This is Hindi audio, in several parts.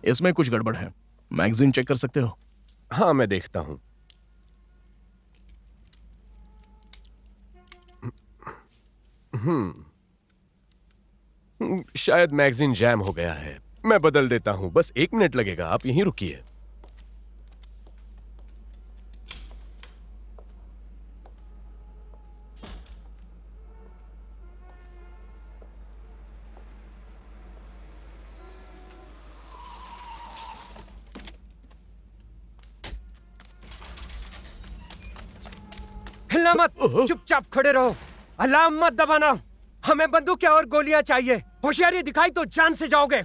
इसमें कुछ गड़बड़ है। मैगजीन चेक कर सकते हो? हाँ, मैं देखता हूं। शायद मैगजीन जैम हो गया है। मैं बदल देता हूं, बस 1 मिनट लगेगा, आप यहीं रुकिए। हिलना मत, चुपचाप खड़े रहो। अलार्म मत दबाना। हमें बंदूकें और गोलियां चाहिए। होशियारी दिखाई तो जान से जाओगे।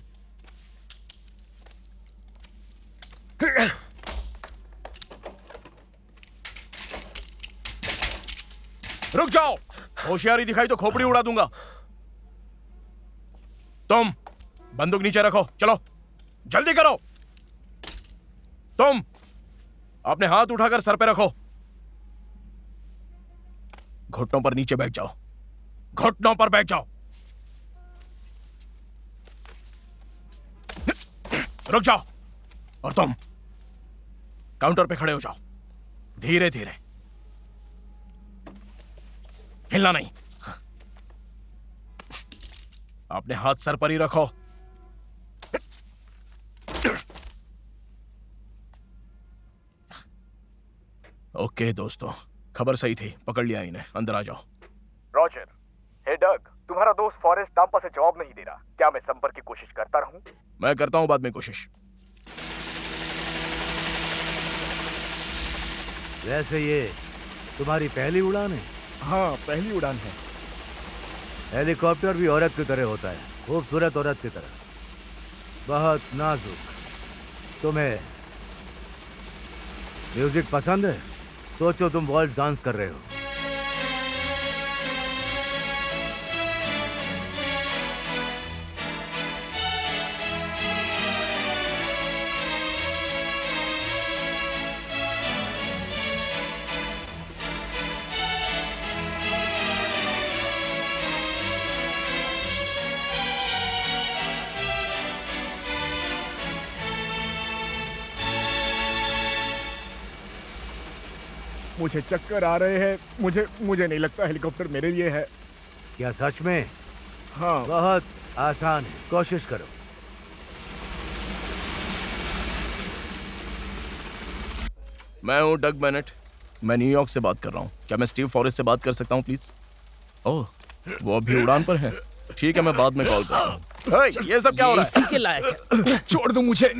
रुक जाओ, होशियारी दिखाई तो खोपड़ी उड़ा दूंगा। तुम बंदूक नीचे रखो, चलो जल्दी करो। तुम अपने हाथ उठाकर सर पे रखो। घुटनों पर नीचे बैठ जाओ, घुटनों पर बैठ जाओ। रुक जाओ। और तुम काउंटर पे खड़े हो जाओ, धीरे धीरे, हिलना नहीं। अपने हाथ सर पर ही रखो। ओके दोस्तों, खबर सही थी, पकड़ लिया इन्हें। अंदर आ जाओ। रॉजर। हे डग, तुम्हारा दोस्त फॉरेस्ट टाम्पा से जवाब नहीं दे रहा। क्या मैं संपर्क की कोशिश करता रहूं? मैं करता हूं बाद में कोशिश। वैसे ये तुम्हारी पहली उड़ान है? हाँ, पहली उड़ान है। हेलीकॉप्टर भी औरत की तरह होता है, खूबसूरत औरत की तरह, बहुत नाजुक। तुम्हें म्यूजिक पसंद है? सोचो तुम वॉल्ट डांस कर रहे हो। मुझे चक्कर आ रहे हैं। मुझे नहीं लगता हेलीकॉप्टर मेरे लिए है। क्या सच में? हाँ। बहुत आसान है, कोशिश करो। मैं हूं डग बेनेट, मैं न्यूयॉर्क से बात कर रहा हूं। क्या मैं स्टीव फॉरेस्ट से बात कर सकता हूं प्लीज? ओह, वो अभी उड़ान पर है। ठीक है, मैं बाद में कॉल करता हूं। ये सब क्या हो रहा है? इसी के लायक है। छोड़ दो मुझे।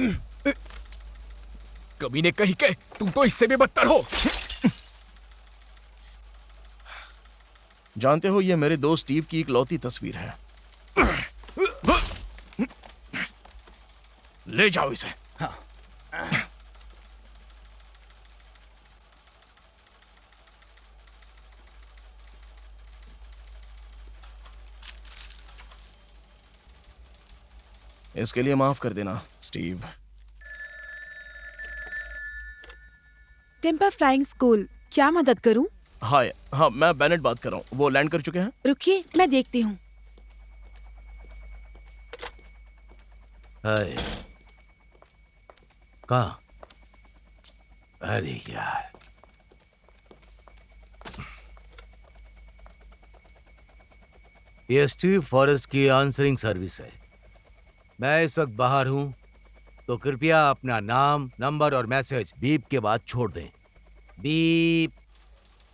कमीने कहीं के, तुम तो इससे भी बदतर हो। जानते हो, ये मेरे दोस्त स्टीव की इकलौती तस्वीर है। ले जाओ इसे। हाँ। इसके लिए माफ कर देना स्टीव। टेम्पा फ्लाइंग स्कूल, क्या मदद करूं? हाय, हाँ, मैं बेनेट बात कर रहा हूँ। वो लैंड कर चुके हैं? रुकिए, मैं देखती हूँ। हाय, कहाँ? अरे यार, ये स्टीव फॉरेस्ट की आंसरिंग सर्विस है। मैं इस वक्त बाहर हूं, तो कृपया अपना नाम, नंबर और मैसेज बीप के बाद छोड़ दें। बीप।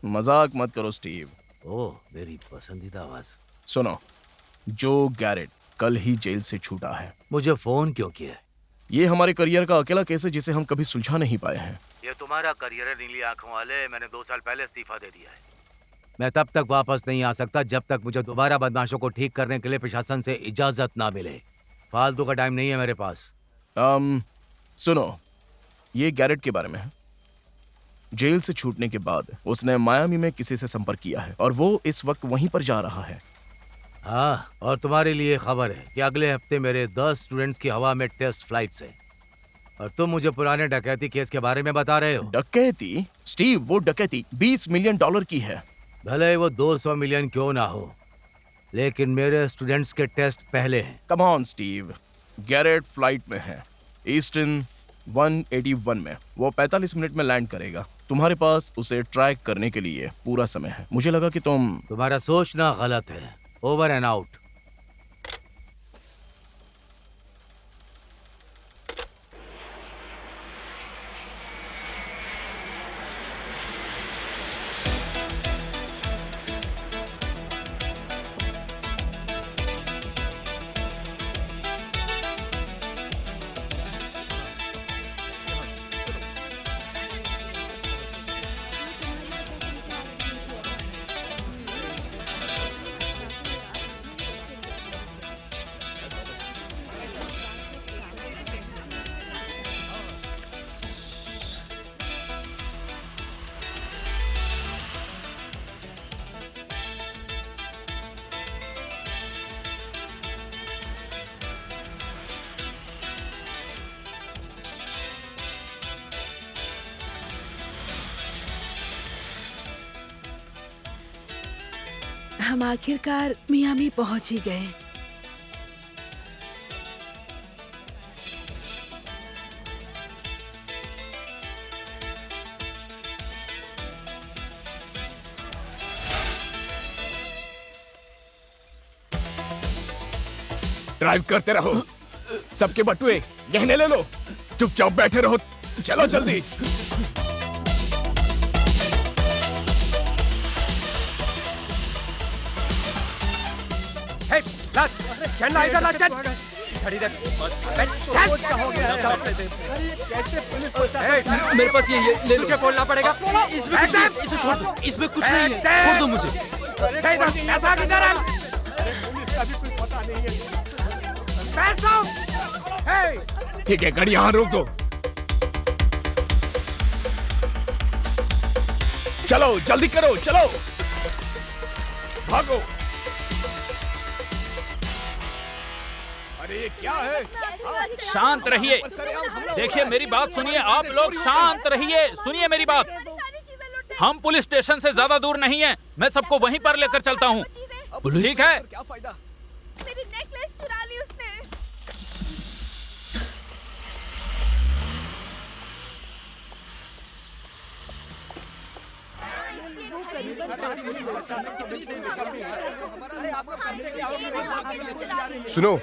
मजाक मत करो स्टीव। ओह, मेरी पसंदीदा आवाज। सुनो, जो गैरेट कल ही जेल से छूटा है। मुझे फोन क्यों किया है? ये हमारे करियर का अकेला केस है जिसे हम कभी सुलझा नहीं पाए हैं। ये तुम्हारा करियर है नीली आंखों वाले। मैंने 2 साल पहले इस्तीफा दे दिया है। मैं तब तक वापस नहीं आ सकता जब तक मुझे दोबारा बदमाशों को ठीक करने के लिए प्रशासन से इजाजत ना मिले। फालतू का टाइम नहीं है मेरे पास। सुनो, ये गैरेट के बारे में है। जेल से छूटने के बाद उसने मायामी में किसी से संपर्क किया है और वो इस वक्त वहीं पर जा रहा है। हाँ, और तुम्हारे लिए खबर है कि अगले हफ्ते मेरे 10 स्टूडेंट्स की हवा में टेस्ट फ्लाइट्स है, और तुम मुझे पुराने डकैती केस के बारे में बता रहे हो। डकैती? स्टीव, वो डकैती $20 मिलियन की है। भले वो 200 मिलियन क्यों ना हो, लेकिन मेरे स्टूडेंट्स के टेस्ट पहले हैं। Come on Steve, Garrett flight में है। ईस्टर्न 181 में। वो 45 मिनट में लैंड करेगा। तुम्हारे पास उसे ट्रैक करने के लिए पूरा समय है। मुझे लगा कि तुम्हारा सोचना गलत है। Over and out. हम आखिरकार मियामी पहुंच ही गए। ड्राइव करते रहो। सबके बटुए गहने ले लो। चुपचाप बैठे रहो। चलो जल्दी। हे, ला, चल ला इधर ला, चल। खड़ी रह। चल। हे, मेरे पास ये ले लो। तुझे बोलना पड़ेगा। इसमें कुछ नहीं, इसे छोड़ दो। इसमें कुछ नहीं है, छोड़ दो मुझे। पैसा किधर है? पैसा। हे, ठीक है, गाड़ी यहाँ रोक दो। चलो जल्दी करो, चलो भागो। अरे ये क्या है? शांत रहिए। देखिए मेरी बात सुनिए, आप लोग शांत रहिए। सुनिए मेरी बात। हम पुलिस स्टेशन से ज्यादा दूर नहीं है। मैं सबको वहीं पर लेकर चलता हूँ। ठीक है? क्या फायदा? मेरी नेकलेस चुरा ली उसने। सुनो,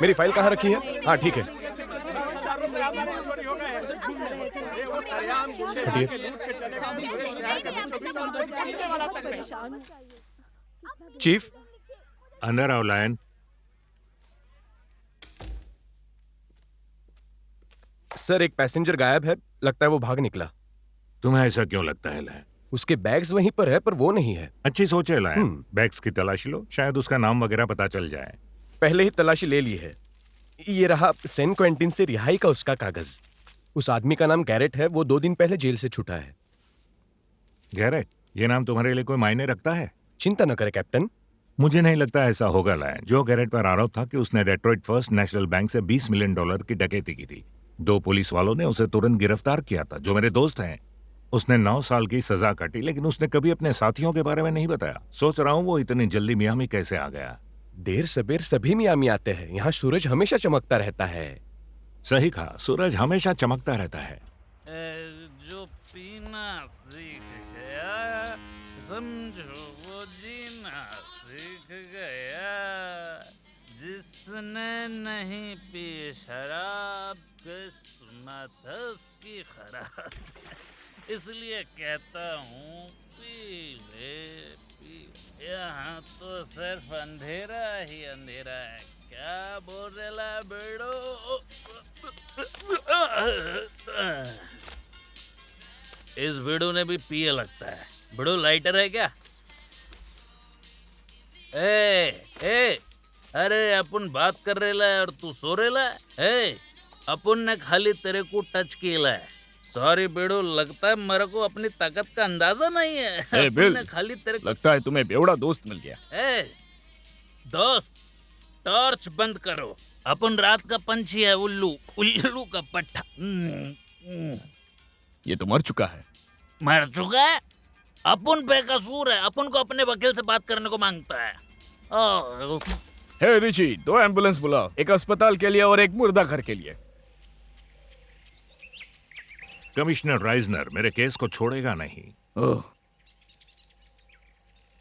मेरी फाइल कहाँ रखी है? हाँ ठीक है। हटिए। चीफ, अंदर आओ लायन। सर एक पैसेंजर गायब है। लगता है वो भाग निकला। तुम्हें ऐसा क्यों लगता है लायन? उसके बैग्स वहीं पर है पर वो नहीं है। अच्छी सोच है लायन। बैग्स की तलाशी लो, शायद उसका नाम वगैरह पता चल जाए। पहले ही तलाशी ले ली है। ये रहा सैन क्वेंटिन से रिहाई का उसका कागज। उस आदमी का नाम गैरेट है। वो 2 दिन पहले जेल से छूटा है। गैरेट, ये नाम तुम्हारे लिए कोई मायने रखता है? चिंता न करे कैप्टन। मुझे नहीं लगता ऐसा होगा लायन। जो गैरेट पर आरोप था कि उसने डेट्रॉइट फर्स्ट नेशनल बैंक से $20 मिलियन की डकैती की थी। 2 पुलिस वालों ने उसे तुरंत गिरफ्तार किया था, जो मेरे दोस्त हैं। उसने 9 साल की सजा काटी, लेकिन उसने कभी अपने साथियों के बारे में नहीं बताया। सोच रहा हूँ वो इतनी जल्दी मियामी कैसे आ गया। देर सबेर सभी मियामी आते हैं। यहाँ सूरज हमेशा चमकता रहता है। सही कहा, सूरज हमेशा चमकता रहता है। जो पीना सीख गया, समझो वो जीना सीख गया। जिसने नहीं पी शराब, किस्मत उसकी खराब। इसलिए कहता हूँ पी ले, पी ले। यहाँ तो सिर्फ अंधेरा ही अंधेरा है। क्या बोल रहा बेड़ो? इस बेड़ो ने भी पिए लगता है। बेड़ो लाइटर है क्या? ए, अरे अपन बात कर रेला है और तू सो रेला है। अपन ने खाली तेरे को टच किया है। सॉरी बेड़ो, लगता है मेरे को अपनी ताकत का अंदाजा नहीं है। बिल, ने खाली तेरे लगता है तुम्हें बेवड़ा दोस्त मिल गया। दोस्त, टॉर्च बंद करो। अपन रात का पंछी है, उल्लू, उल्लू का पट्टा। ये तो मर चुका है। मर चुका है? अपन बेकसूर है। अपन को अपने वकील से बात करने को मांगता है। हे रिची, 2 एम्बुलेंस बुलाओ, एक अस्पताल के लिए और एक मुर्दा घर के लिए। कमिश्नर राइजनर मेरे केस को छोड़ेगा नहीं। ओह,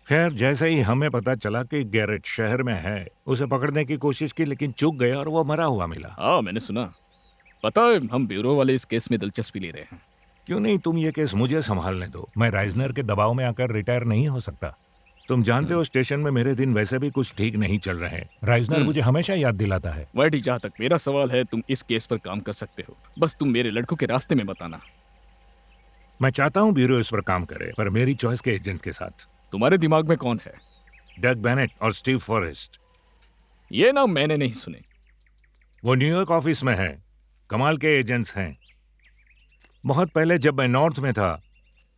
खैर, जैसे ही हमें पता चला कि गैरेट शहर में है, उसे पकड़ने की कोशिश की लेकिन चूक गया और वो मरा हुआ मिला। हाँ मैंने सुना। पता है, हम ब्यूरो वाले इस केस में दिलचस्पी ले रहे हैं। क्यों नहीं तुम ये केस मुझे संभालने दो। मैं राइजनर के दबाव में आकर रिटायर नहीं हो सकता। तुम जानते हो स्टेशन में मेरे दिन वैसे भी कुछ ठीक नहीं चल रहे हैं। राइजनर मुझे हमेशा याद दिलाता है। वाइटी, जहाँ तक मेरा सवाल है, तुम इस केस पर काम कर सकते हो, बस तुम मेरे लड़कों के रास्ते में बताना। मैं चाहता हूँ ब्यूरो इस पर काम करे, पर मेरी चॉइस के एजेंट के साथ। तुम्हारे दिमाग में कौन है? डग बेनेट और स्टीव फॉरेस्ट। ये नाम मैंने नहीं सुने। वो न्यूयॉर्क ऑफिस में है, कमाल के एजेंट्स हैं। बहुत पहले जब मैं नॉर्थ में था,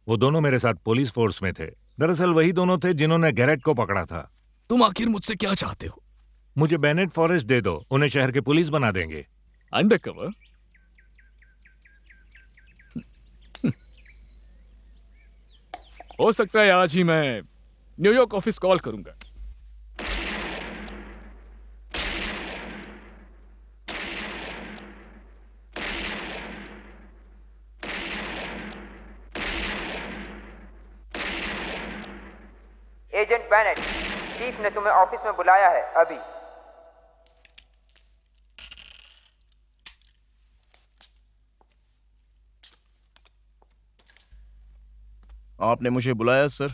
वो दोनों मेरे साथ पुलिस फोर्स में थे। दरअसल वही दोनों थे जिन्होंने गैरेट को पकड़ा था। तुम आखिर मुझसे क्या चाहते हो? मुझे बेनेट फॉरेस्ट दे दो, उन्हें शहर के पुलिस बना देंगे। अंडरकवर? हो सकता है आज ही मैं न्यूयॉर्क ऑफिस कॉल करूंगा। एजेंट बेनेट, चीफ ने तुम्हें ऑफिस में बुलाया है अभी। आपने मुझे बुलाया सर?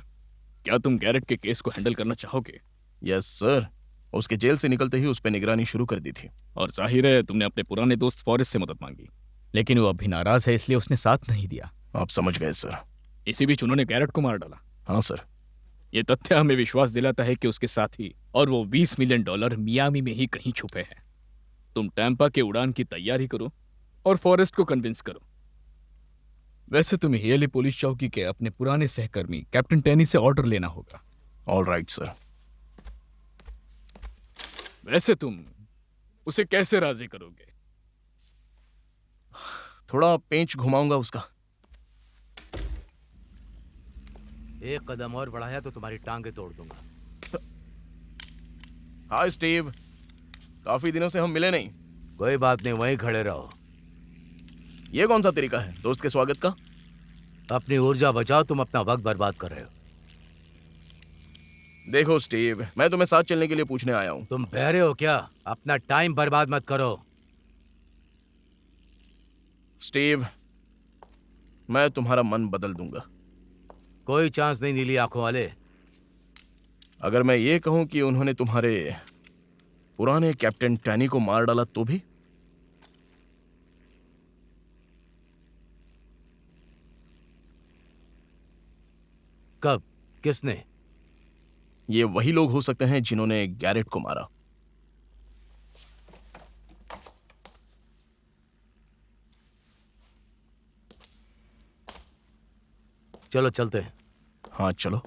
क्या तुम गैरेट के केस को हैंडल करना चाहोगे? Yes sir. उसके जेल से निकलते ही उस पर निगरानी शुरू कर दी थी, और जाहिर है तुमने अपने पुराने दोस्त फॉरेस्ट से मदद मांगी, लेकिन वो अभी नाराज है, इसलिए उसने साथ नहीं दिया। आप समझ गए सर। इसी बीच उन्होंने गैरेट को मार डाला। हाँ सर। ये तथ्य हमें विश्वास दिलाता है कि उसके साथी और वो $20 मिलियन मियामी में ही कहीं छुपे हैं। तुम टैंपा के उड़ान की तैयारी करो और फॉरेस्ट को कन्विंस करो। वैसे तुम्हें हेले पुलिस चौकी के अपने पुराने सहकर्मी कैप्टन टैनी से ऑर्डर लेना होगा। All right sir. वैसे तुम उसे कैसे राजी करोगे? थोड़ा पेंच घुमाऊंगा उसका। एक कदम और बढ़ाया तो तुम्हारी टांगे तोड़ दूंगा। हाय स्टीव, काफी दिनों से हम मिले नहीं। कोई बात नहीं, वहीं खड़े रहो। ये कौन सा तरीका है दोस्त के स्वागत का? अपनी ऊर्जा बचाओ, तुम अपना वक्त बर्बाद कर रहे हो। देखो स्टीव, मैं तुम्हें साथ चलने के लिए पूछने आया हूँ। तुम बहरे हो क्या? अपना टाइम बर्बाद मत करो। स्टीव, मैं तुम्हारा मन बदल दूंगा। कोई चांस नहीं नीली आंखों वाले। अगर मैं ये कहूं कि उन्होंने तुम्हारे पुराने कैप्टन टैनी को मार डाला तो भी? कब? किसने? ये वही लोग हो सकते हैं जिन्होंने गैरेट को मारा। चलो चलते हैं। हाँ चलो।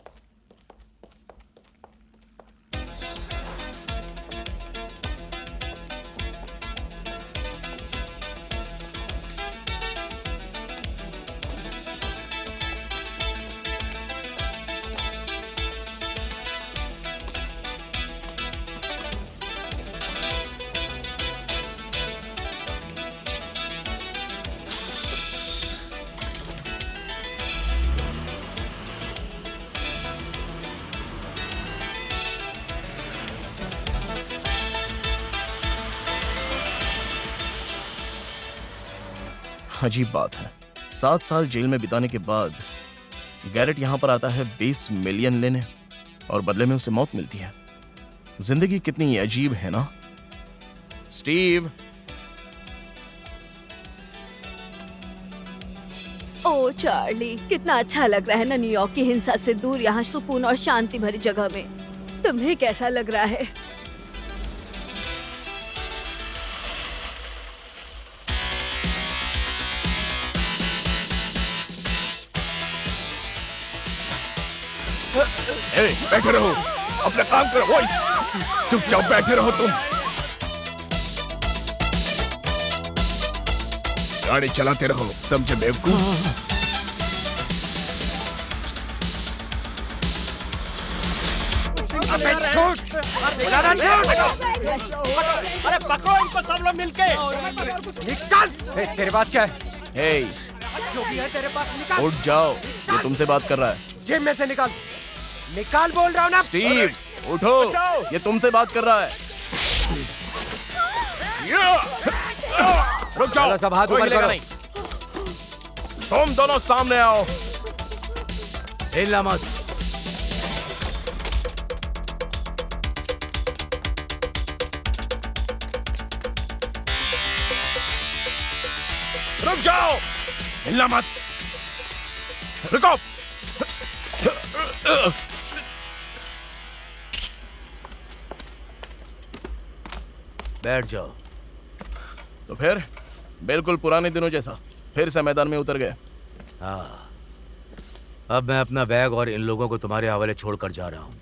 अजीब बात है, 7 साल जेल में बिताने के बाद गैरेट यहां पर आता है 20 मिलियन लेने, और बदले में उसे मौत मिलती है। जिंदगी कितनी अजीब है ना स्टीव। ओ चार्ली, कितना अच्छा लग रहा है ना न्यूयॉर्क की हिंसा से दूर, यहाँ सुकून और शांति भरी जगह में। तुम्हें कैसा लग रहा है? बैठे रहो, अपना काम करो। ओए, चुपचाप बैठे रहो तुम। गाड़ी चलाते रहो, समझे बेवकूफ। अरे पकड़ो इनको सब लोग मिलके। निकल। तेरे बात क्या है? हे, जो भी है तेरे पास निकाल। उठ जाओ, ये तुमसे बात कर रहा है। जेब में से निकाल, निकाल बोल रहा हूँ ना। स्टीव, उठो, ये तुमसे बात कर रहा है। रुक जाओ, सब हाथ कोई ऊपर हिलेगा करो। नहीं। तुम दोनों सामने आओ। हिलना मत। रुक जाओ, हिलना मत। रुको। बैठ जाओ। तो फिर बिल्कुल पुराने दिनों जैसा फिर से मैदान में उतर गए। हाँ, अब मैं अपना बैग और इन लोगों को तुम्हारे हवाले छोड़कर जा रहा हूँ।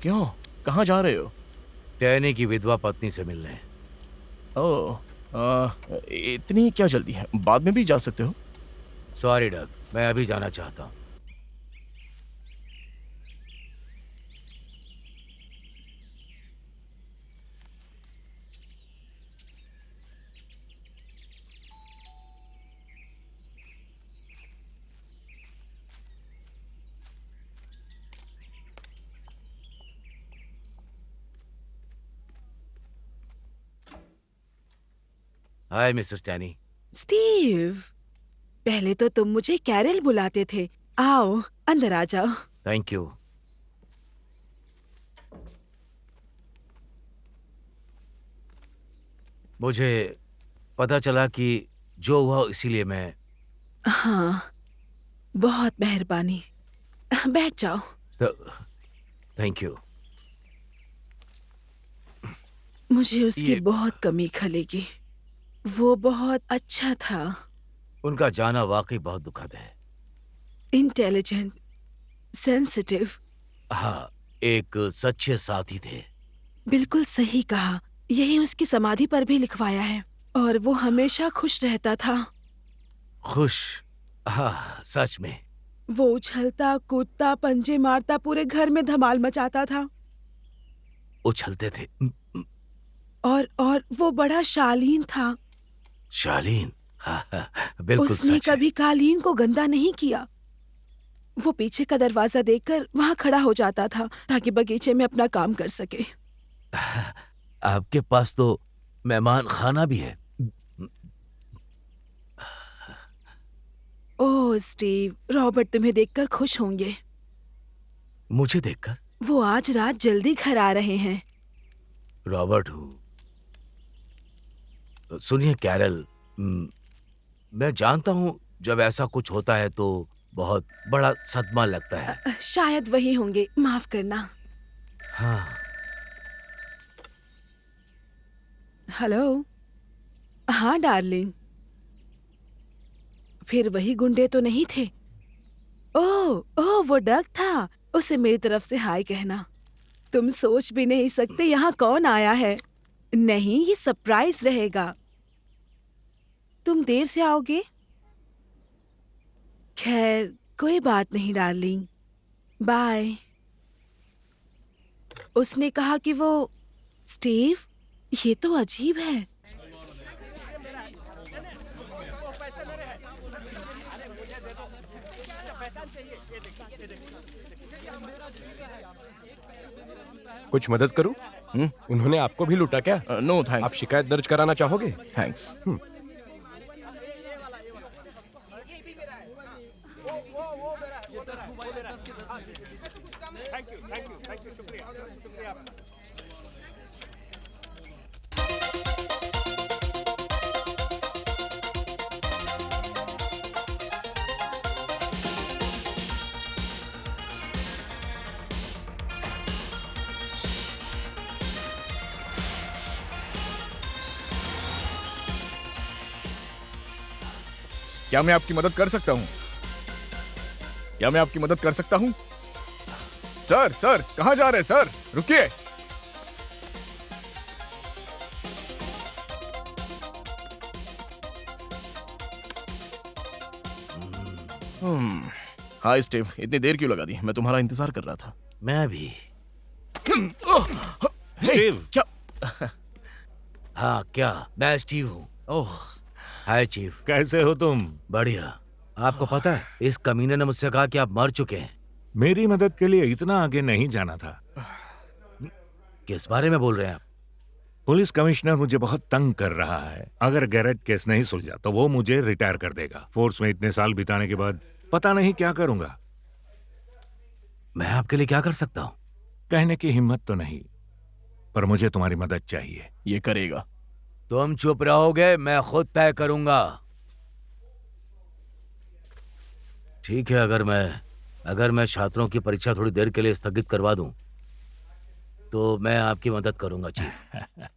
क्यों, कहाँ जा रहे हो? टैनी की विधवा पत्नी से मिलने। ओह, इतनी क्या जल्दी है? बाद में भी जा सकते हो। सॉरी डग, मैं अभी जाना चाहता हूँ। हाय मिसेस टैनी। स्टीव, पहले तो तुम मुझे कैरल बुलाते थे। आओ, अंदर आ जाओ। Thank you. मुझे पता चला कि जो हुआ इसीलिए मैं। हाँ, बहुत मेहरबानी। बैठ जाओ। Thank you. मुझे उसकी बहुत कमी खलेगी। वो बहुत अच्छा था। उनका जाना वाकई बहुत दुखद है। Intelligent, sensitive. हाँ, एक सच्चे साथी थे। बिल्कुल सही कहा। यही उसकी समाधि पर भी लिखवाया है। और वो हमेशा खुश रहता था। खुश? हाँ, सच में। वो उछलता कूदता, पंजे मारता, पूरे घर में धमाल मचाता था। उछलते थे। और वो बड़ा शालीन था। शालीन? हाँ, हाँ, बिल्कुल उसने सच है। कभी कालीन को गंदा नहीं किया। वो पीछे का दरवाजा देखकर वहाँ खड़ा हो जाता था ताकि बगीचे में अपना काम कर सके। आपके पास तो मेहमान खाना भी है। ओह स्टीव, रॉबर्ट तुम्हें देखकर खुश होंगे। मुझे देखकर? वो आज रात जल्दी घर आ रहे हैं। रॉबर्ट हूँ। सुनिए कैरल, मैं जानता हूँ जब ऐसा कुछ होता है तो बहुत बड़ा सदमा लगता है। शायद वही होंगे, माफ करना। हाँ। हेलो। हाँ डार्लिंग। फिर वही गुंडे तो नहीं थे? ओह वो डग था। उसे मेरी तरफ से हाय कहना। तुम सोच भी नहीं सकते यहाँ कौन आया है। नहीं, ये सरप्राइज रहेगा। तुम देर से आओगे? खैर कोई बात नहीं डार्लिंग, बाय। उसने कहा कि वो स्टीव, ये तो अजीब है। कुछ मदद करूं? उन्होंने आपको भी लूटा क्या? No thanks. आप शिकायत दर्ज कराना चाहोगे? थैंक्स। क्या मैं आपकी मदद कर सकता हूँ? क्या मैं आपकी मदद कर सकता हूँ? सर, सर, कहाँ जा रहे हैं सर? रुकिए। हाय स्टीव, इतनी देर क्यों लगा दी? मैं तुम्हारा इंतजार कर रहा था। मैं भी। स्टीव, क्या? हाँ क्या, मैं स्टीव हूँ। ओह, हाय चीफ। कैसे हो तुम? बढ़िया। आपको पता है इस कमीने ने मुझसे कहा कि आप मर चुके हैं। मेरी मदद के लिए इतना आगे नहीं जाना था। किस बारे में बोल रहे हैं आप? पुलिस कमिश्नर मुझे बहुत तंग कर रहा है। अगर गैरेट केस नहीं सुलझा तो वो मुझे रिटायर कर देगा। फोर्स में इतने साल बिताने के बाद पता नहीं क्या करूंगा। मैं आपके लिए क्या कर सकता हूँ? कहने की हिम्मत तो नहीं, पर मुझे तुम्हारी मदद चाहिए। ये करेगा। तुम चुप रहोगे, मैं खुद तय करूंगा। ठीक है, अगर मैं छात्रों की परीक्षा थोड़ी देर के लिए स्थगित करवा दूं तो मैं आपकी मदद करूंगा चीफ।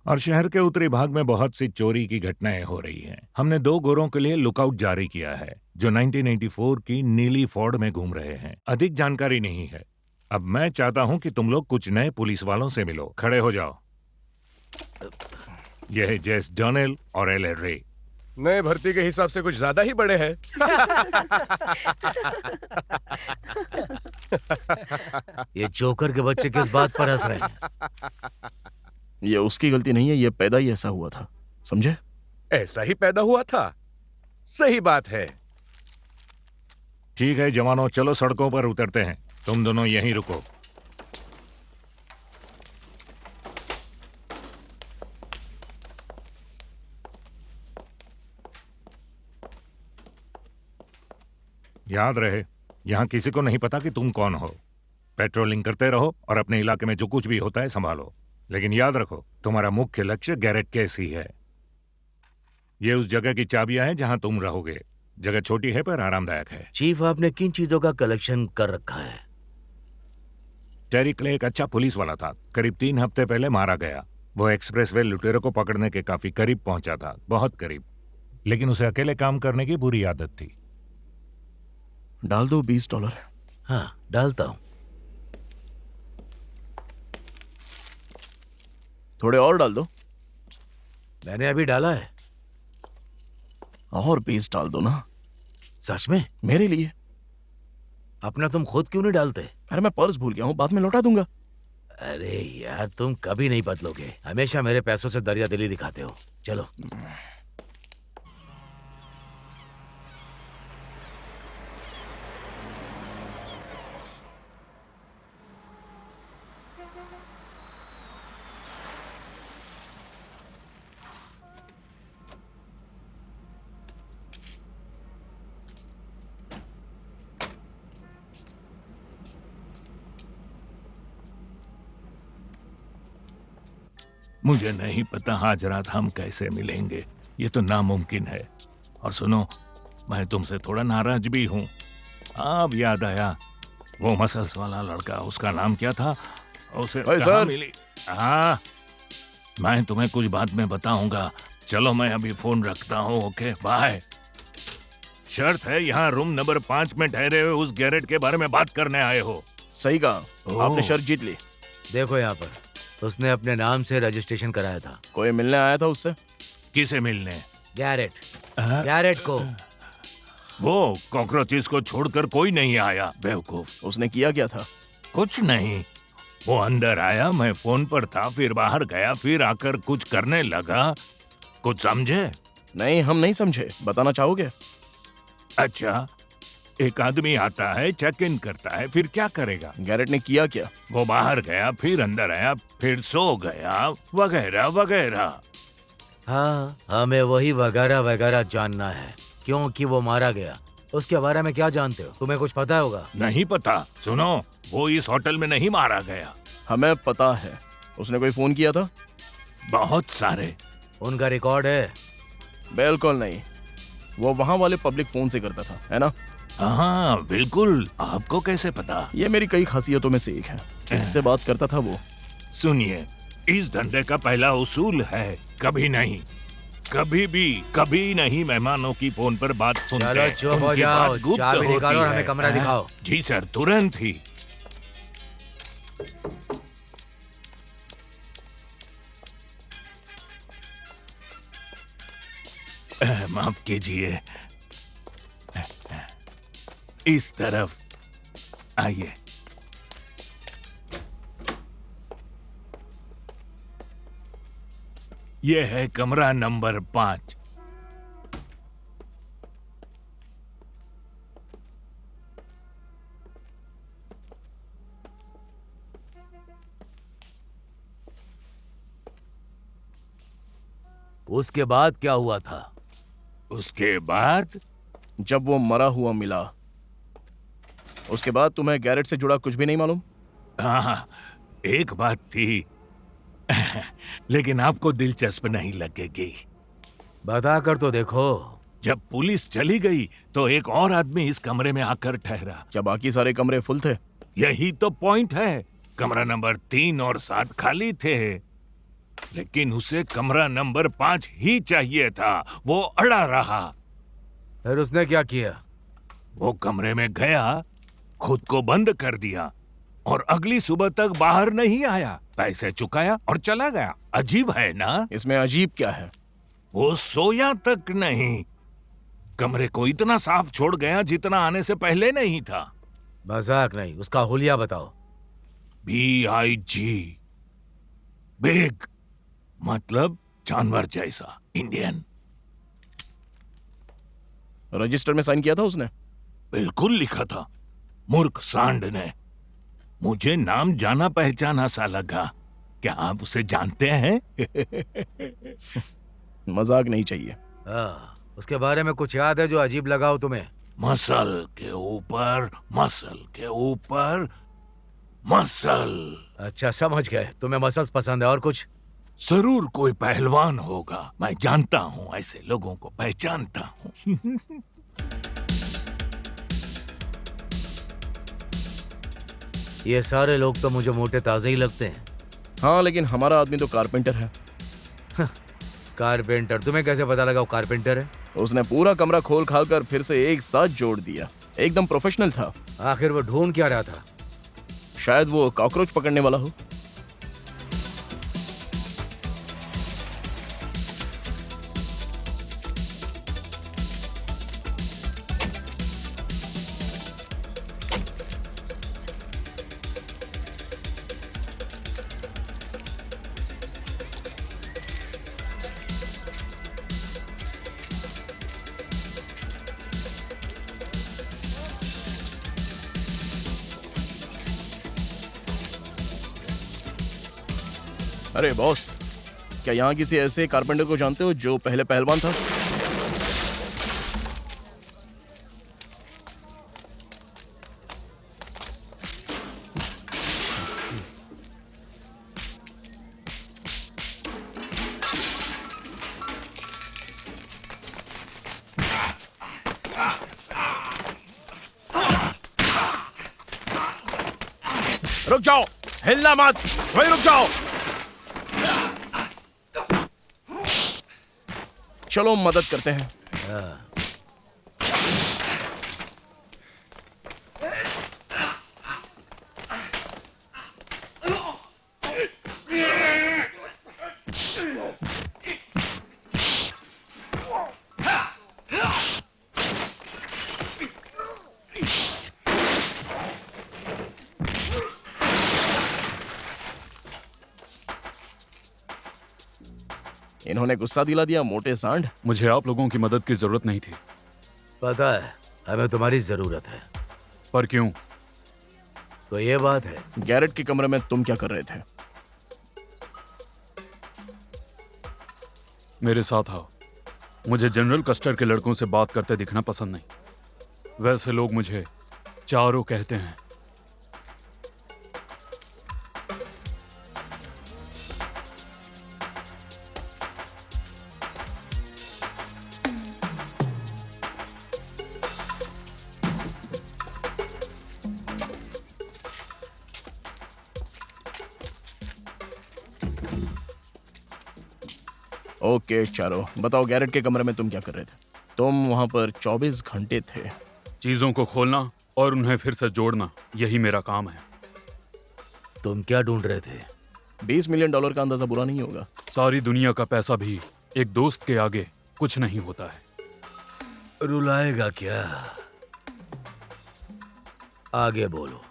और शहर के उत्तरी भाग में बहुत सी चोरी की घटनाएं हो रही हैं। हमने 2 गोरों के लिए लुकआउट जारी किया है जो 1984 की नीली फोर्ड में घूम रहे हैं। अधिक जानकारी नहीं है। अब मैं चाहता हूं कि तुम लोग कुछ नए पुलिस वालों से मिलो। खड़े हो जाओ। यह है जेस डोनेल और एल रे। नए भर्ती के हिसाब से कुछ ज्यादा ही बड़े हैं। ये जोकर के बच्चे किस बात पर हंस रहे हैं? ये उसकी गलती नहीं है, ये पैदा ही ऐसा हुआ था, समझे? ऐसा ही पैदा हुआ था। सही बात है। ठीक है जवानों, चलो सड़कों पर उतरते हैं। तुम दोनों यहीं रुको। याद रहे, यहां किसी को नहीं पता कि तुम कौन हो। पेट्रोलिंग करते रहो और अपने इलाके में जो कुछ भी होता है संभालो। लेकिन याद रखो, तुम्हारा मुख्य लक्ष्य गैरेट केस ही है। ये उस जगह की चाबियां हैं जहां तुम रहोगे। जगह छोटी है पर आरामदायक है। चीफ, आपने किन चीजों का कलेक्शन कर रखा है? टेरी क्ले एक अच्छा पुलिस वाला था। करीब 3 हफ्ते पहले मारा गया। वो एक्सप्रेसवे लुटेरों को पकड़ने के काफी करीब पहुंचा था, बहुत करीब। लेकिन उसे अकेले काम करने की बुरी आदत थी। डाल दो $20। हाँ, डालता हूं। थोड़े और डाल दो। मैंने अभी डाला है। और 20 डाल दो ना। सच में? मेरे लिए। अपना तुम खुद क्यों नहीं डालते? अरे मैं पर्स भूल गया हूँ, बाद में लौटा दूंगा। अरे यार, तुम कभी नहीं बदलोगे। हमेशा मेरे पैसों से दरिया दिली दिखाते हो। चलो। मुझे नहीं पता आज रात हम कैसे मिलेंगे। ये तो नामुमकिन है। और सुनो, मैं तुमसे थोड़ा नाराज भी हूँ। अब याद आया, वो मसल्स वाला लड़का, उसका नाम क्या था? उसे कहाँ मिली? हाँ, मैं तुम्हें कुछ बाद में बताऊंगा। चलो मैं अभी फोन रखता हूँ। Okay bye. शर्त है, यहाँ रूम नंबर 5 में ठहरे हुए उस गैरेट के बारे में बात करने आए हो। सही कहा, आपने शर्त जीत ली। देखो यहाँ पर, उसने अपने नाम से रजिस्ट्रेशन कराया था। कोई मिलने आया था उससे? किसे मिलने? गैरेट। गैरेट को। वो कॉकरोचेस को छोड़कर कोई नहीं आया, बेवकूफ। उसने किया क्या था? कुछ नहीं। वो अंदर आया, मैं फोन पर था, फिर बाहर गया, फिर आकर कुछ करने लगा। कुछ समझे? नहीं, हम नहीं समझे। बताना चाहोगे? अच्छा, एक आदमी आता है, चेक इन करता है, फिर क्या करेगा? गैरेट ने किया क्या? वो बाहर गया, फिर अंदर आया, फिर सो गया, वगैरह वगैरह। हाँ, हमें वही वगैरह वगैरह जानना है, क्योंकि वो मारा गया। उसके बारे में क्या जानते हो? तुम्हें कुछ पता होगा। नहीं पता। सुनो, वो इस होटल में नहीं मारा गया। हमें पता है। उसने कोई फोन किया था? बहुत सारे। उनका रिकॉर्ड है? बिल्कुल नहीं। वो वहाँ वाले पब्लिक फोन से करता था, है ना? हाँ बिल्कुल। आपको कैसे पता? ये मेरी कई खासियतों में से एक है। किससे बात करता था वो? सुनिए, इस धंधे का पहला उसूल है, कभी नहीं, कभी नहीं मेहमानों की फोन पर बात सुनते। चलो चुप हो जाओ, चाबी निकालो और हमें कमरा दिखाओ। जी सर, तुरंत ही। माफ कीजिए, इस तरफ आइए। यह है कमरा नंबर 5। उसके बाद क्या हुआ था? उसके बाद जब वो मरा हुआ मिला, उसके बाद तुम्हें गैरेट से जुड़ा कुछ भी नहीं मालूम? हाँ, एक बात थी लेकिन आपको दिलचस्प नहीं लगेगी। बता कर तो देखो। जब पुलिस चली गई तो एक और आदमी इस कमरे में आकर ठहरा। क्या बाकी सारे कमरे फुल थे? यही तो पॉइंट है। कमरा नंबर 3 और 7 खाली थे, लेकिन उसे कमरा नंबर 5 ही चाहिए था। वो अड़ा रहा। फिर उसने क्या किया? वो कमरे में गया, खुद को बंद कर दिया और अगली सुबह तक बाहर नहीं आया। पैसे चुकाया और चला गया। अजीब है ना? इसमें अजीब क्या है? वो सोया तक नहीं। कमरे को इतना साफ छोड़ गया जितना आने से पहले नहीं था। मजाक नहीं, उसका हुलिया बताओ। BIG, बिग, मतलब जानवर जैसा, इंडियन। रजिस्टर में साइन किया था उसने? बिल्कुल लिखा था, मूर्ख सांड ने। मुझे नाम जाना पहचाना सा लगा। क्या आप उसे जानते हैं? मजाक नहीं चाहिए। उसके बारे में कुछ याद है जो अजीब लगा हो तुम्हें? मसल के ऊपर मसल के ऊपर मसल। अच्छा, समझ गए। तुम्हें मसल्स पसंद है। और कुछ? जरूर कोई पहलवान होगा। मैं जानता हूँ, ऐसे लोगों को पहचानता हूँ। ये सारे लोग तो मुझे मोटे ताजे ही लगते हैं। हाँ, लेकिन हमारा आदमी तो कारपेंटर है। कारपेंटर? तुम्हें कैसे पता लगा वो कारपेंटर है? उसने पूरा कमरा खोल खाल कर फिर से एक साथ जोड़ दिया। एकदम प्रोफेशनल था। आखिर वो ढूंढ क्या रहा था? शायद वो कॉकरोच पकड़ने वाला हो। अरे बॉस, क्या यहाँ किसी ऐसे कारपेंटर को जानते हो जो पहले पहलवान था? रुक जाओ, हिलना मत, वहीं रुक जाओ। चलो मदद करते हैं। इन्होंने गुस्सा दिला दिया, मोटे सांड। मुझे आप लोगों की मदद की जरूरत नहीं थी। पता है, हमें तुम्हारी जरूरत है। पर क्यों? तो ये बात है। गैरेट के कमरे में तुम क्या कर रहे थे? मेरे साथ आओ। मुझे जनरल कस्टर के लड़कों से बात करते दिखना पसंद नहीं। वैसे लोग मुझे चारों कहते हैं। ओके चारो, बताओ गैरेट के कमरे में तुम क्या कर रहे थे? तुम वहां पर 24 घंटे थे। चीजों को खोलना और उन्हें फिर से जोड़ना, यही मेरा काम है। तुम क्या ढूंढ रहे थे? $20 मिलियन का अंदाजा बुरा नहीं होगा। सारी दुनिया का पैसा भी एक दोस्त के आगे कुछ नहीं होता है। रुलाएगा क्या? आगे बोलो।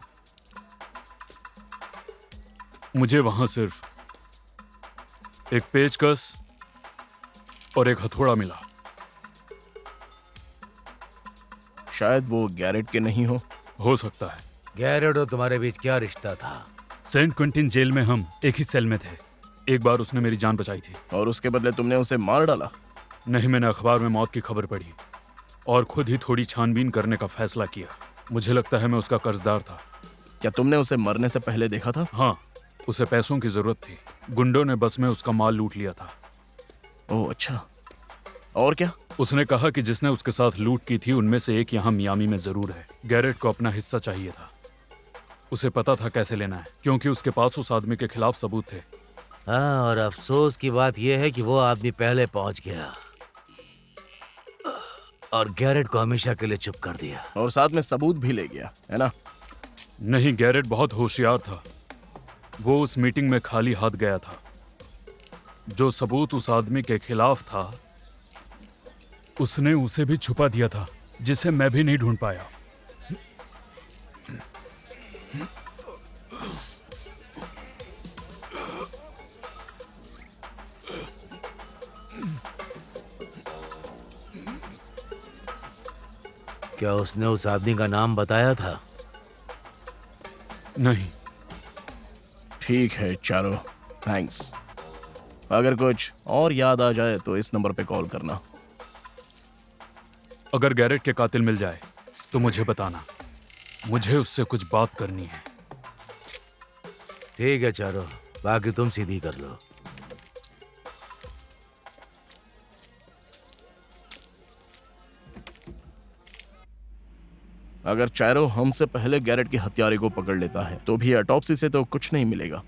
मुझे वहां सिर्फ एक पेचकस और एक हथौड़ा मिला। शायद वो गैरेट के नहीं हो सकता है। गैरेट और तुम्हारे बीच क्या रिश्ता था? सेंट क्विंटिन जेल में हम एक ही सेल में थे। एक बार उसने मेरी जान बचाई थी। और उसके बदले तुमने उसे मार डाला? नहीं, मैंने अखबार में मौत की खबर पढ़ी और खुद ही थोड़ी छानबीन करने का फैसला किया। मुझे लगता है मैं उसका कर्जदार था। क्या तुमने उसे मरने से पहले देखा था? हाँ, उसे पैसों की जरूरत थी। गुंडों ने बस में उसका माल लूट लिया था। ओह अच्छा, और क्या? उसने कहा कि जिसने उसके साथ लूट की थी उनमें से एक यहाँ मियामी में जरूर है। गैरेट को अपना हिस्सा चाहिए था। उसे पता था कैसे लेना है, क्योंकि उसके पास उस आदमी के खिलाफ सबूत थे। हाँ, और अफसोस की बात यह है कि वो आदमी पहले पहुंच गया और गैरेट को हमेशा के लिए चुप कर दिया। और साथ में सबूत भी ले गया, है ना? नहीं, गैरेट बहुत होशियार था। वो उस मीटिंग में खाली हाथ गया था। जो सबूत उस आदमी के खिलाफ था उसने उसे भी छुपा दिया था, जिसे मैं भी नहीं ढूंढ पाया। क्या उसने उस आदमी का नाम बताया था? नहीं। ठीक है चारो, थैंक्स। अगर कुछ और याद आ जाए तो इस नंबर पे कॉल करना। अगर गैरेट के कातिल मिल जाए तो मुझे बताना। मुझे उससे कुछ बात करनी है। ठीक है चारो, बाकी तुम सीधी कर लो। अगर चारो हमसे पहले गैरेट के हत्यारे को पकड़ लेता है तो भी ऑटोप्सी से तो कुछ नहीं मिलेगा।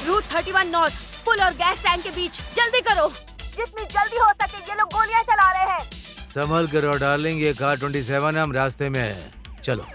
रूट 31 नॉर्थ, पुल और गैस टैंक के बीच, जल्दी करो। जितनी जल्दी हो सके, ये लोग गोलियां चला रहे हैं। संभल कर और डार्लिंग, ये कार 27 हम रास्ते में है। चलो।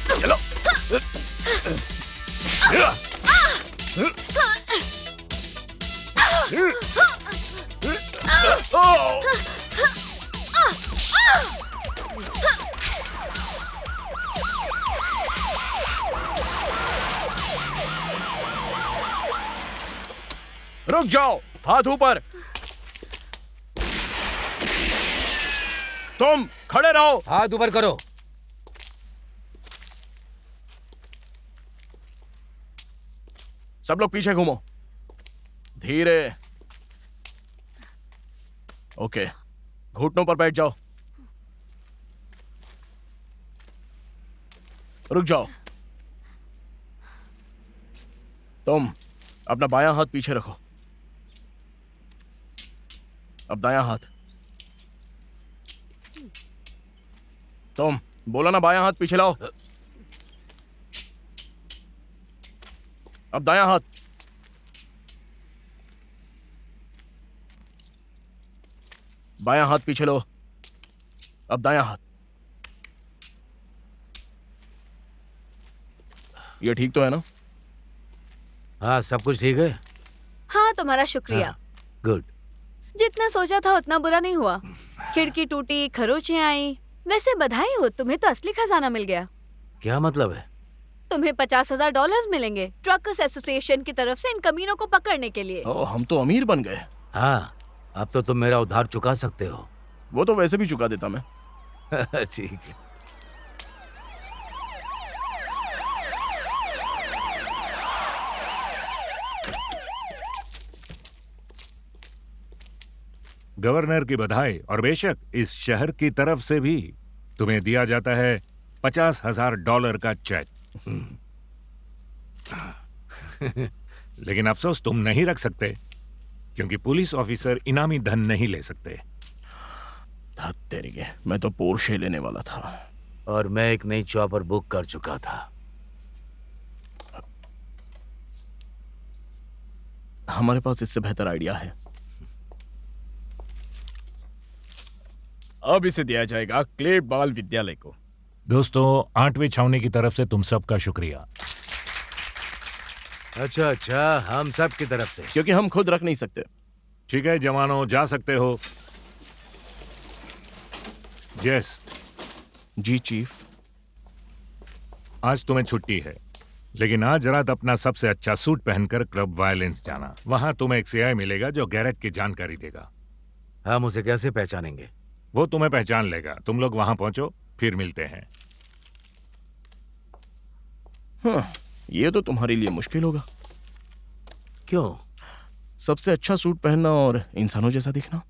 चलो। रुक जाओ, हाथ ऊपर। तुम खड़े रहो। हाथ ऊपर करो। सब लोग पीछे घूमो, धीरे। ओके, घुटनों पर बैठ जाओ। रुक जाओ। तुम अपना बायां हाथ पीछे रखो। अब दायां हाथ। तुम बोला ना बायां हाथ पीछे लाओ। अब दायां हाथ। बायां हाथ पीछे लो। अब दायां हाथ। ये ठीक तो है ना? हाँ, सब कुछ ठीक है। हाँ, तुम्हारा शुक्रिया। गुड। जितना सोचा था उतना बुरा नहीं हुआ। खिड़की टूटी, खरोंचें आई। वैसे बधाई हो, तुम्हें तो असली खजाना मिल गया। क्या मतलब है? तुम्हें $50,000 मिलेंगे ट्रकर्स एसोसिएशन की तरफ से इन कमीनों को पकड़ने के लिए। ओ, हम तो अमीर बन गए। हाँ, अब तो तुम मेरा उधार चुका सकते हो। वो तो वैसे भी चुका देता मैं। ठीक है। गवर्नर की बधाई, और बेशक इस शहर की तरफ से भी तुम्हें दिया जाता है $50,000 का चेक। लेकिन अफसोस तुम नहीं रख सकते, क्योंकि पुलिस ऑफिसर इनामी धन नहीं ले सकते। तेरी के, मैं तो पोर्शे लेने वाला था। और मैं एक नई चॉपर बुक कर चुका था। हमारे पास इससे बेहतर आइडिया है। अब इसे दिया जाएगा क्ले बाल विद्यालय को। दोस्तों, 8वीं छावनी की तरफ से तुम सबका शुक्रिया। अच्छा, हम सब की तरफ से। क्योंकि हम खुद रख नहीं सकते। ठीक है जवानों, जा सकते हो। यस। जी चीफ। आज तुम्हें छुट्टी है, लेकिन आज रात अपना सबसे अच्छा सूट पहनकर क्लब वायलेंस जाना। वहां तुम्हें एक सीआई मिलेगा जो गैरेट की जानकारी देगा। हम उसे कैसे पहचानेंगे? वो तुम्हें पहचान लेगा। तुम लोग वहां पहुंचो, फिर मिलते हैं। हाँ, ये तो तुम्हारे लिए मुश्किल होगा। क्यों? सबसे अच्छा सूट पहनना और इंसानों जैसा दिखना।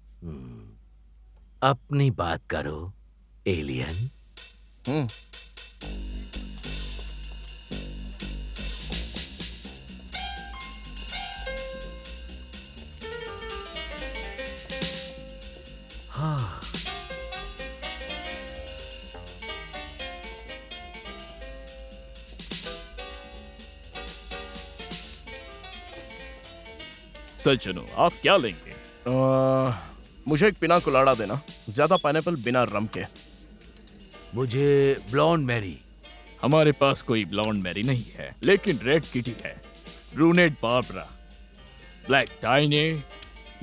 अपनी बात करो एलियन। हाँ। सज्जनों, आप क्या लेंगे? मुझे एक पिना कोलाडा देना, ज्यादा पाइनएप्पल, बिना रम के। मुझे ब्लॉन्ड मैरी। हमारे पास कोई ब्लॉन्ड मैरी नहीं है, लेकिन रेड किटी है, ब्रूनेट बार्बरा, ब्लैक टाइने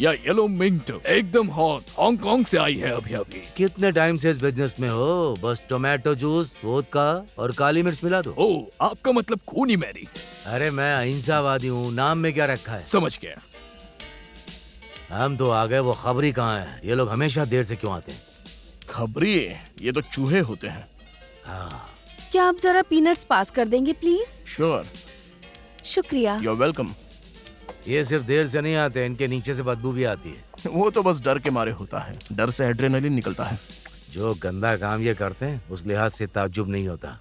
या येलो मिंटो, एकदम हॉट, हांगकांग से आई है अभी अभी। कितने टाइम से इस बिजनेस में हो? बस टोमेटो जूस, वोदका और काली मिर्च मिला दो। ओह, आपका मतलब खूनी मैरी। अरे मैं अहिंसावादी हूँ, नाम में क्या रखा है? समझ गया। हम तो आ गए, वो खबरी कहाँ है? ये लोग हमेशा देर से क्यों आते हैं? खबरी? ये तो चूहे होते हैं। हाँ। क्या आप जरा पीनट्स पास कर देंगे प्लीज? श्योर। शुक्रिया। You are welcome. ये सिर्फ देर से नहीं आते, इनके नीचे से बदबू भी आती है। वो तो बस डर के मारे होता है, डर से एड्रेनलिन निकलता है। जो गंदा काम ये करते हैं उस लिहाज से ताज्जुब नहीं होता।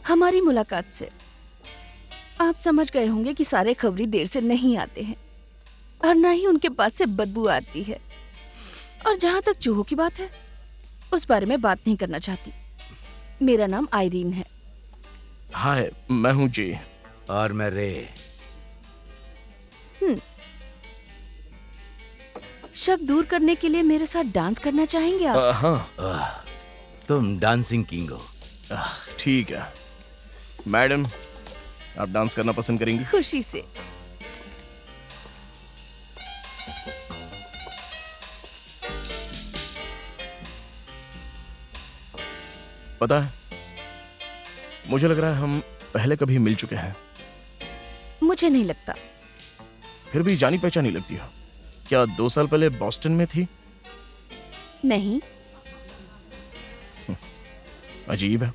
हमारी मुलाकात से आप समझ गए होंगे कि सारे खबरी देर से नहीं आते हैं और ना ही उनके पास से बदबू आती है। और जहाँ तक चूहों की बात है, उस बारे में बात नहीं करना चाहती। मेरा नाम आयरीन है। हाय, मैं हूँ जी। और मैं रे। शक दूर करने के लिए मेरे साथ डांस करना चाहेंगे आप? हाँ। तुम डांसिंग किंग हो। ठीक है मैडम, आप डांस करना पसंद करेंगी? खुशी से। पता है, मुझे लग रहा है हम पहले कभी मिल चुके हैं। मुझे नहीं लगता। फिर भी जानी पहचानी लगती हो। क्या 2 साल पहले बॉस्टन में थी? नहीं। अजीब है,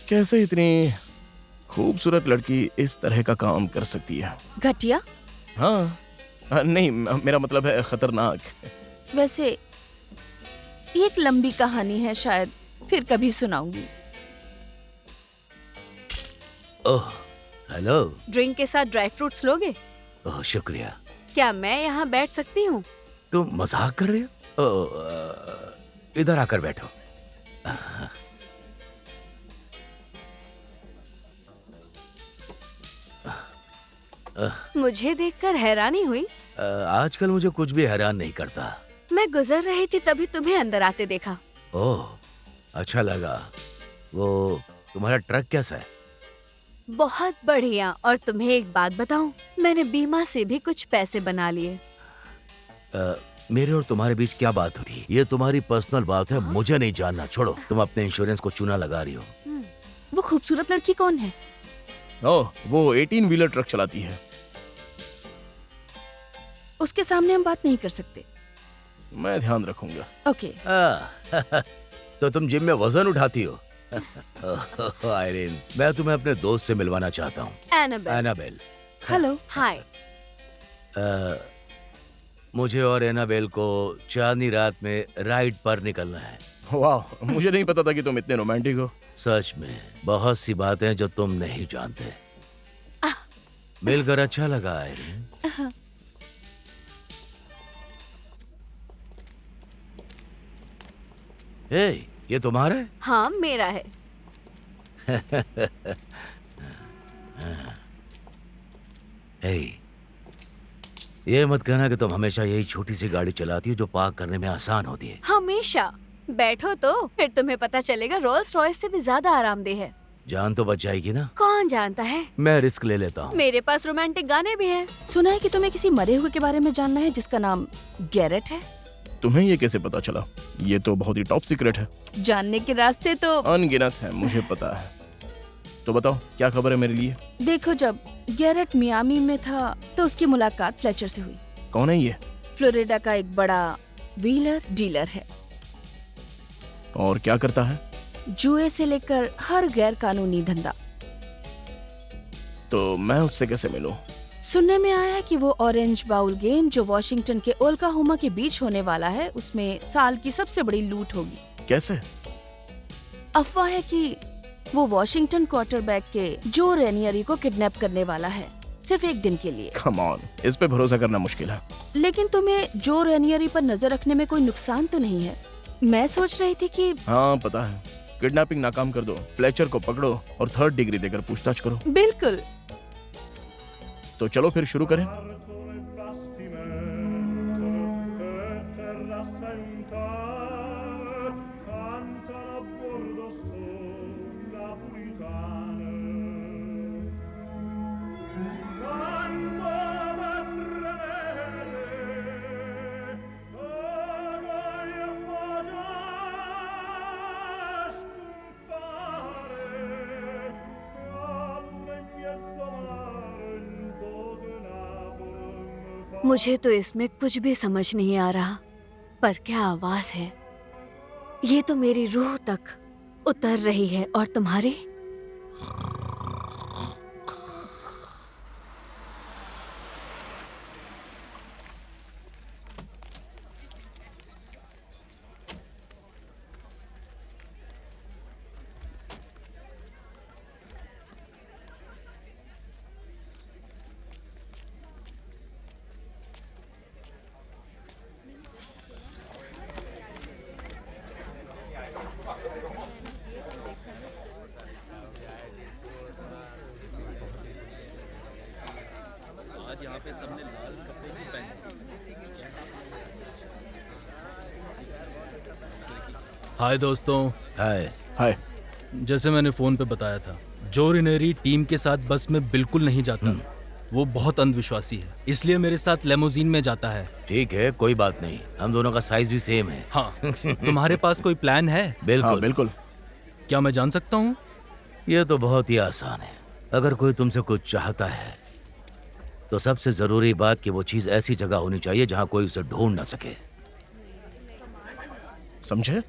कैसे इतनी खूबसूरत लड़की इस तरह का काम कर सकती है। घटिया? हाँ, नहीं, मेरा मतलब है खतरनाक। वैसे ये एक लंबी कहानी है, शायद फिर कभी सुनाऊंगी। ओह, हेलो। ड्रिंक के साथ ड्राई फ्रूट्स लोगे? ओह, शुक्रिया। क्या मैं यहाँ बैठ सकती हूँ? तुम मजाक कर रहे हो? ओह, इधर आकर बैठो। मुझे देखकर हैरानी हुई? आजकल मुझे कुछ भी हैरान नहीं करता। मैं गुजर रही थी तभी तुम्हें अंदर आते देखा। ओह, अच्छा लगा। वो तुम्हारा ट्रक कैसा है? बहुत बढ़िया। और तुम्हें एक बात बताऊं, मैंने बीमा से भी कुछ पैसे बना लिए। मेरे और तुम्हारे बीच क्या बात होती? ये तुम्हारी पर्सनल बात है, मुझे नहीं जानना। छोड़ो, तुम अपने इंश्योरेंस को चूना लगा रही हो। वो खूबसूरत लड़की कौन है? ओह, वो 18 व्हीलर ट्रक चलाती है। उसके सामने हम बात नहीं कर सकते। मैं ध्यान रखूंगा। ओके। तो तुम जिम में वजन उठाती हो? आयरीन, मैं तुम्हें अपने दोस्त से मिलवाना चाहता हूँ। एनाबेल। हेलो। हाय। मुझे और एनाबेल को चांदनी रात में राइड पर निकलना है। वाह, मुझे नहीं पता था कि तुम इतने रोमांटिक हो। सच में बहुत सी बातें जो तुम नहीं जानते। मिलकर अच्छा लगा आयरीन। हे, ये तुम्हारा है? हाँ मेरा है। हे, ये मत कहना कि तुम हमेशा यही छोटी सी गाड़ी चलाती हो जो पार्क करने में आसान होती है। हमेशा। बैठो तो फिर तुम्हें पता चलेगा रोल्स रॉयस से भी ज्यादा आरामदेह है। जान तो बच जाएगी ना? कौन जानता है, मैं रिस्क ले लेता हूँ। मेरे पास रोमांटिक गाने भी हैं। सुना है कि तुम्हें किसी मरे हुए के बारे में जानना है जिसका नाम गैरेट है। तुम्हें ये कैसे पता चला? ये तो बहुत ही टॉप सीक्रेट है। जानने के रास्ते तो अनगिनत है, मुझे पता है। तो बताओ क्या खबर है मेरे लिए? देखो, जब गैरेट मियामी में था तो उसकी मुलाकात फ्लेचर से हुई। कौन है ये? फ्लोरिडा का एक बड़ा व्हीलर डीलर है। और क्या करता है? जुए से लेकर हर गैर कानूनी धंधा। तो मैं उससे कैसे मिलूं? सुनने में आया है कि वो ऑरेंज बाउल गेम जो वॉशिंगटन के ओक्लाहोमा के बीच होने वाला है, उसमें साल की सबसे बड़ी लूट होगी। कैसे? अफवाह है कि वो वॉशिंगटन क्वार्टरबैक के जो रेनियरी को किडनैप करने वाला है, सिर्फ एक दिन के लिए। कम ऑन, इस पे भरोसा करना मुश्किल है। लेकिन तुम्हें जो रेनियरी पर नजर रखने में कोई नुकसान तो नहीं है? मैं सोच रही थी कि हाँ पता है, किडनैपिंग नाकाम कर दो, फ्लेचर को पकड़ो और 3rd डिग्री देकर पूछताछ करो। बिल्कुल। तो चलो फिर शुरू करें। मुझे तो इसमें कुछ भी समझ नहीं आ रहा, पर क्या आवाज है, ये तो मेरी रूह तक उतर रही है। और तुम्हारी? हाय दोस्तों। हाय। हाय। जैसे मैंने फोन पे बताया था, जो रिनेरी टीम के साथ बस में बिल्कुल नहीं जाता। वो बहुत अंधविश्वासी है, इसलिए मेरे साथ लेमोजीन में जाता है। ठीक है, कोई बात नहीं, हम दोनों का साइज भी सेम है। हाँ। तुम्हारे पास कोई प्लान है? बिल्कुल। हाँ, बिल्कुल। क्या मैं जान सकता हूँ? ये तो बहुत ही आसान है। अगर कोई तुमसे कुछ चाहता है तो सबसे जरूरी बात कि वो चीज ऐसी जगह होनी चाहिए जहाँ कोई उसे ढूंढ ना सके। समझे?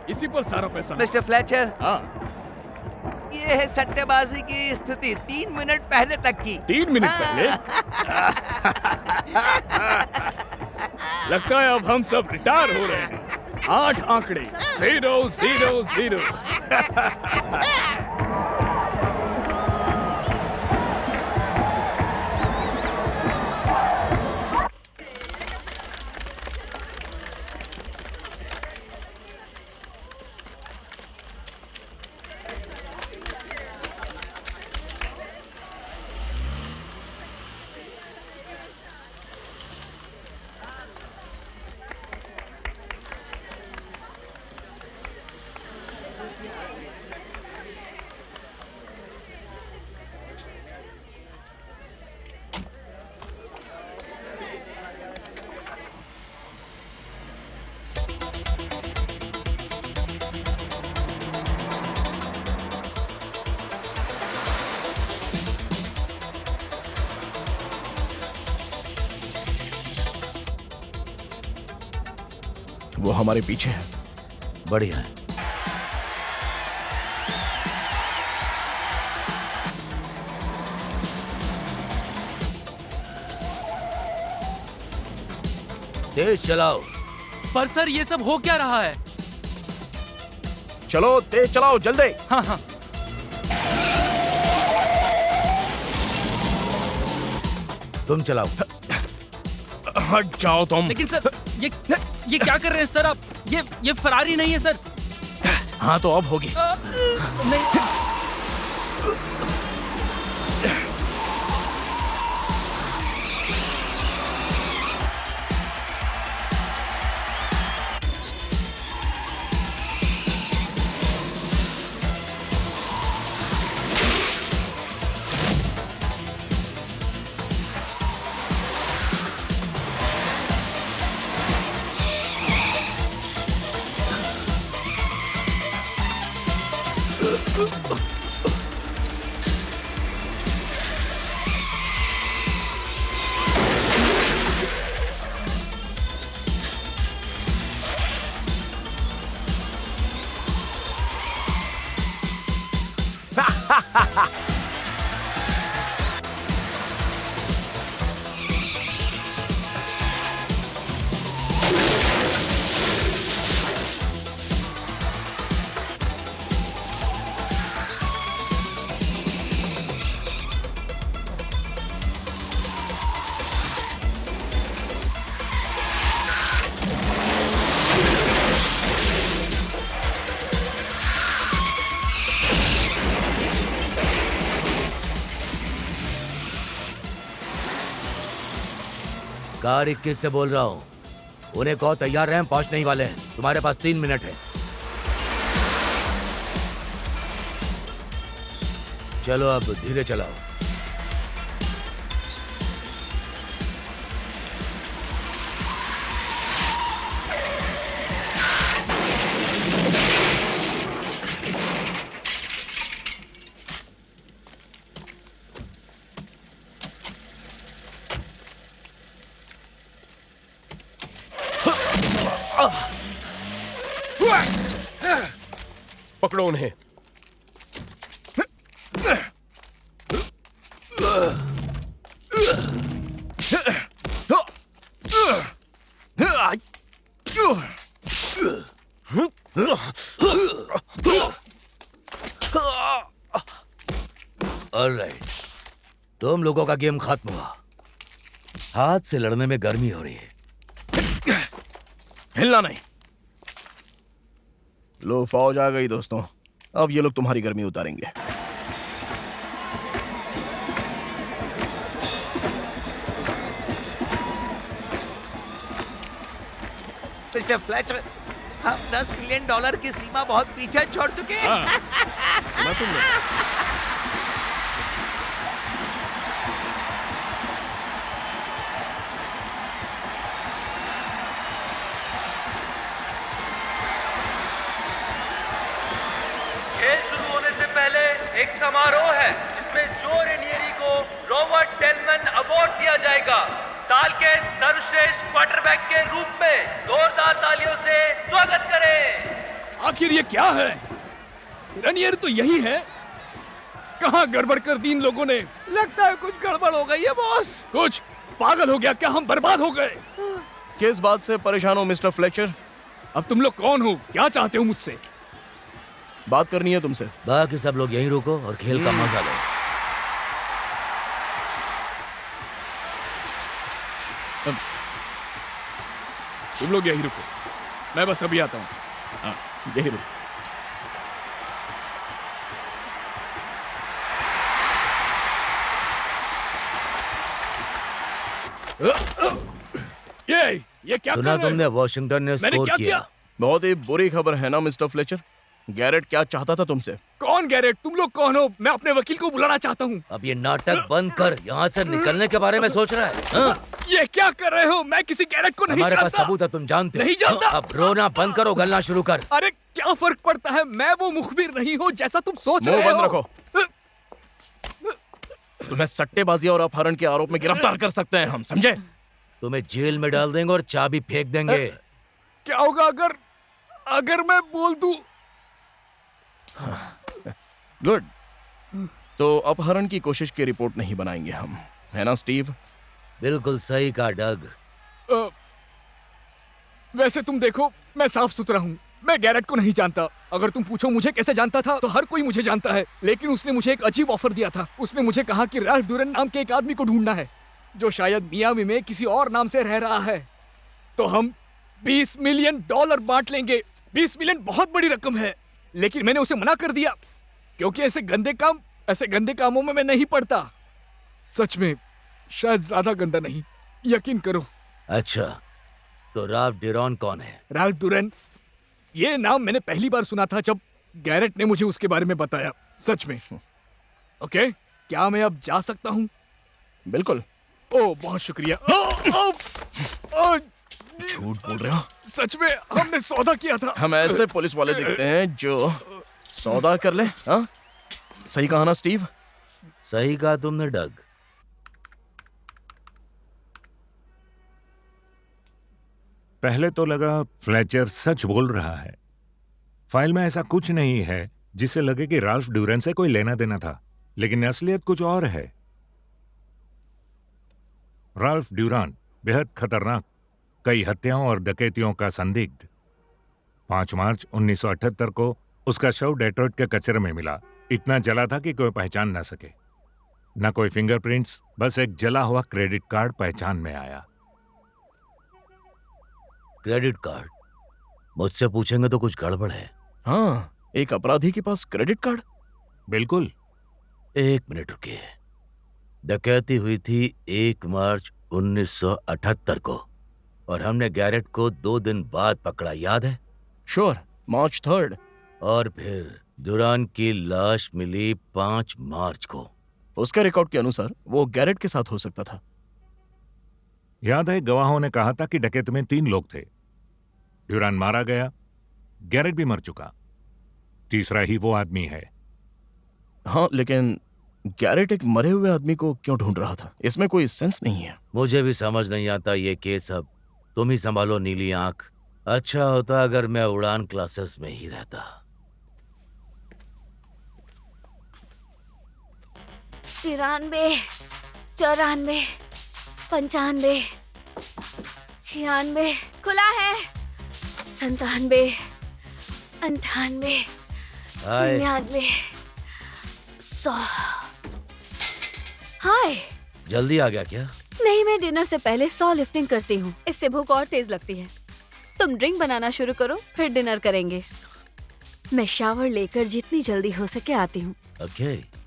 इसी पर सारा पैसा। मिस्टर फ्लेचर, हाँ, ये है सट्टेबाजी की स्थिति 3 मिनट पहले तक की। 3 मिनट पहले? लगता है अब हम सब रिटायर हो रहे हैं। 8 आंकड़े, 0 0 0। वो हमारे पीछे है। बढ़िया है। तेज चलाओ। पर सर ये सब हो क्या रहा है? चलो तेज चलाओ जल्दी। हाँ हाँ। तुम चलाओ। हट जाओ तुम। लेकिन सर ये क्या कर रहे हैं सर आप? ये फरारी नहीं है सर। हाँ तो अब होगी। नहीं। कार 21 से बोल रहा हूँ। उन्हें कहो तैयार रहें, पहुंचने ही वाले हैं। तुम्हारे पास 3 मिनट है। चलो अब धीरे चलाओ। पकड़ो उन्हें। ऑलराइट, तुम लोगों का गेम खत्म हुआ। हाथ से लड़ने में गर्मी हो रही है। हिलना नहीं। लो फौज आ गई दोस्तों। अब ये लोग तुम्हारी गर्मी उतारेंगे। मिस्टर फ्लेचर, हम $10 मिलियन की सीमा बहुत पीछे छोड़ चुके हैं। सुना तुमने? खेल शुरू होने से पहले एक समारोह है जिसमें जो रेनियरी को रॉबर्ट टेलमैन अवार्ड दिया जाएगा। साल के सर्वश्रेष्ठ क्वार्टरबैक के रूप में जोरदार तालियों से स्वागत करें। आखिर ये क्या है? रेनियर तो यही है। कहाँ गड़बड़ कर दी इन लोगों ने? लगता है कुछ गड़बड़ हो गई है बॉस। कुछ पागल हो गया क्या? हम बर्बाद हो गए। किस बात से परेशान हो मिस्टर फ्लेचर? अब तुम लोग कौन हो? क्या चाहते हो मुझसे? बात करनी है तुमसे। बाकी सब लोग यहीं रुको और खेल का मजा लो। तुम लोग यहीं रुको, मैं बस अभी आता हूँ। हाँ, यहीं रुको। ये क्या सुना कर रहे तुमने? वॉशिंगटन ने मैंने स्कोर क्या किया। बहुत ही बुरी खबर है ना मिस्टर फ्लेचर? गैरेट क्या चाहता था तुमसे? कौन गैरेट? तुम लोग कौन हो? मैं अपने वकील को बुलाना चाहता हूँ। अब ये नाटक बंद कर। यहाँ से निकलने के बारे में सोच रहा है? हाँ? ये क्या कर रहे हो? मैं किसी गैरेट को नहीं हमारे जानता। पास सबूत है, तुम जानते हो। नहीं जानता। अब रोना बंद करो, गलना शुरू कर। अरे क्या फर्क पड़ता है? मैं वो मुखबिर नहीं हूँ जैसा तुम सोच मुंह रहे हो। बंद रखो। तुम्हें सट्टेबाजी और अपहरण के आरोप में गिरफ्तार कर सकते हैं हम, समझे? तुम्हें जेल में डाल देंगे और चाबी फेंक देंगे। क्या होगा अगर मैं बोल दूं? गुड। तो अपहरण की कोशिश की रिपोर्ट नहीं बनाएंगे हम, है ना स्टीव? बिल्कुल सही कहा डग। वैसे तुम देखो, मैं साफ सुथरा हूँ। मैं गैरेट को नहीं जानता। अगर तुम पूछो मुझे कैसे जानता था, तो हर कोई मुझे जानता है। लेकिन उसने मुझे एक अजीब ऑफर दिया था। उसने मुझे कहा कि राल्फ डूरन नाम के एक आदमी को ढूंढना है, जो शायद मियामी में किसी और नाम से रह रहा है। तो हम $20 मिलियन बांट लेंगे। 20 मिलियन बहुत बड़ी रकम है, लेकिन मैंने उसे मना कर दिया क्योंकि ऐसे गंदे कामों में मैं नहीं पड़ता। सच में, शायद ज्यादा गंदा नहीं, यकीन करो। अच्छा, तो राल्फ डूरन कौन है? राल्फ डूरन, ये नाम मैंने पहली बार सुना था जब गैरेट ने मुझे उसके बारे में बताया। सच में। ओके, क्या मैं अब जा सकता हूँ? बिल्कुल। ओह, बहुत शुक्रिया। झूठ बोल रहे हो? सच में, हमने सौदा किया था। हम ऐसे पुलिस वाले दिखते हैं जो सौदा कर ले। हाँ, सही कहा ना स्टीव? सही कहा तुमने डग। पहले तो लगा फ्लेचर सच बोल रहा है। फाइल में ऐसा कुछ नहीं है जिससे लगे कि राल्फ डूरन से कोई लेना देना था, लेकिन असलियत कुछ और है। राल्फ डूरन बेहद खतरनाक, कई हत्याओं और डकैतियों का संदिग्ध। 5 मार्च 1978 को उसका शव डेट्रॉइट के कचरे में मिला। इतना जला था कि कोई पहचान ना सके। न कोई फिंगरप्रिंट्स, बस एक जला हुआ क्रेडिट कार्ड पहचान में आया। Credit card? मुझसे पूछेंगे तो कुछ गड़बड़ है। हाँ, एक अपराधी के पास क्रेडिट कार्ड? बिल्कुल। 1 मिनट रुकिए। डकैती हुई थी 1 मार्च 1978 को, और हमने गैरेट को 2 दिन बाद पकड़ा, याद है? श्योर, मार्च 3rd। और फिर डूरन की लाश मिली 5 मार्च को। उसके रिकॉर्ड के अनुसार वो गैरेट के साथ हो सकता था। याद है, गवाहों ने कहा था कि डकैती में 3 लोग थे। डूरन मारा गया, गैरेट भी मर चुका। तीसरा ही वो आदमी है। हाँ, लेकिन गैरेट एक मरे हुए आदमी को क्यों ढूंढ रहा था? इसमें कोई सेंस नहीं है। मुझे भी समझ नहीं आता ये केस। अब तुम ही संभालो नीली आंख। अच्छा होता अगर मैं उड़ान क्लासेस में ही रहता। 93, 94, 95, 96 खुला है। 97, 98, हाय। 99, 100। हाय। जल्दी आ गया क्या? नहीं, मैं डिनर से पहले 100 लिफ्टिंग करती हूँ। इससे भूख और तेज लगती है। तुम ड्रिंक बनाना शुरू करो, फिर डिनर करेंगे। मैं शावर लेकर जितनी जल्दी हो सके आती हूँ। ओके।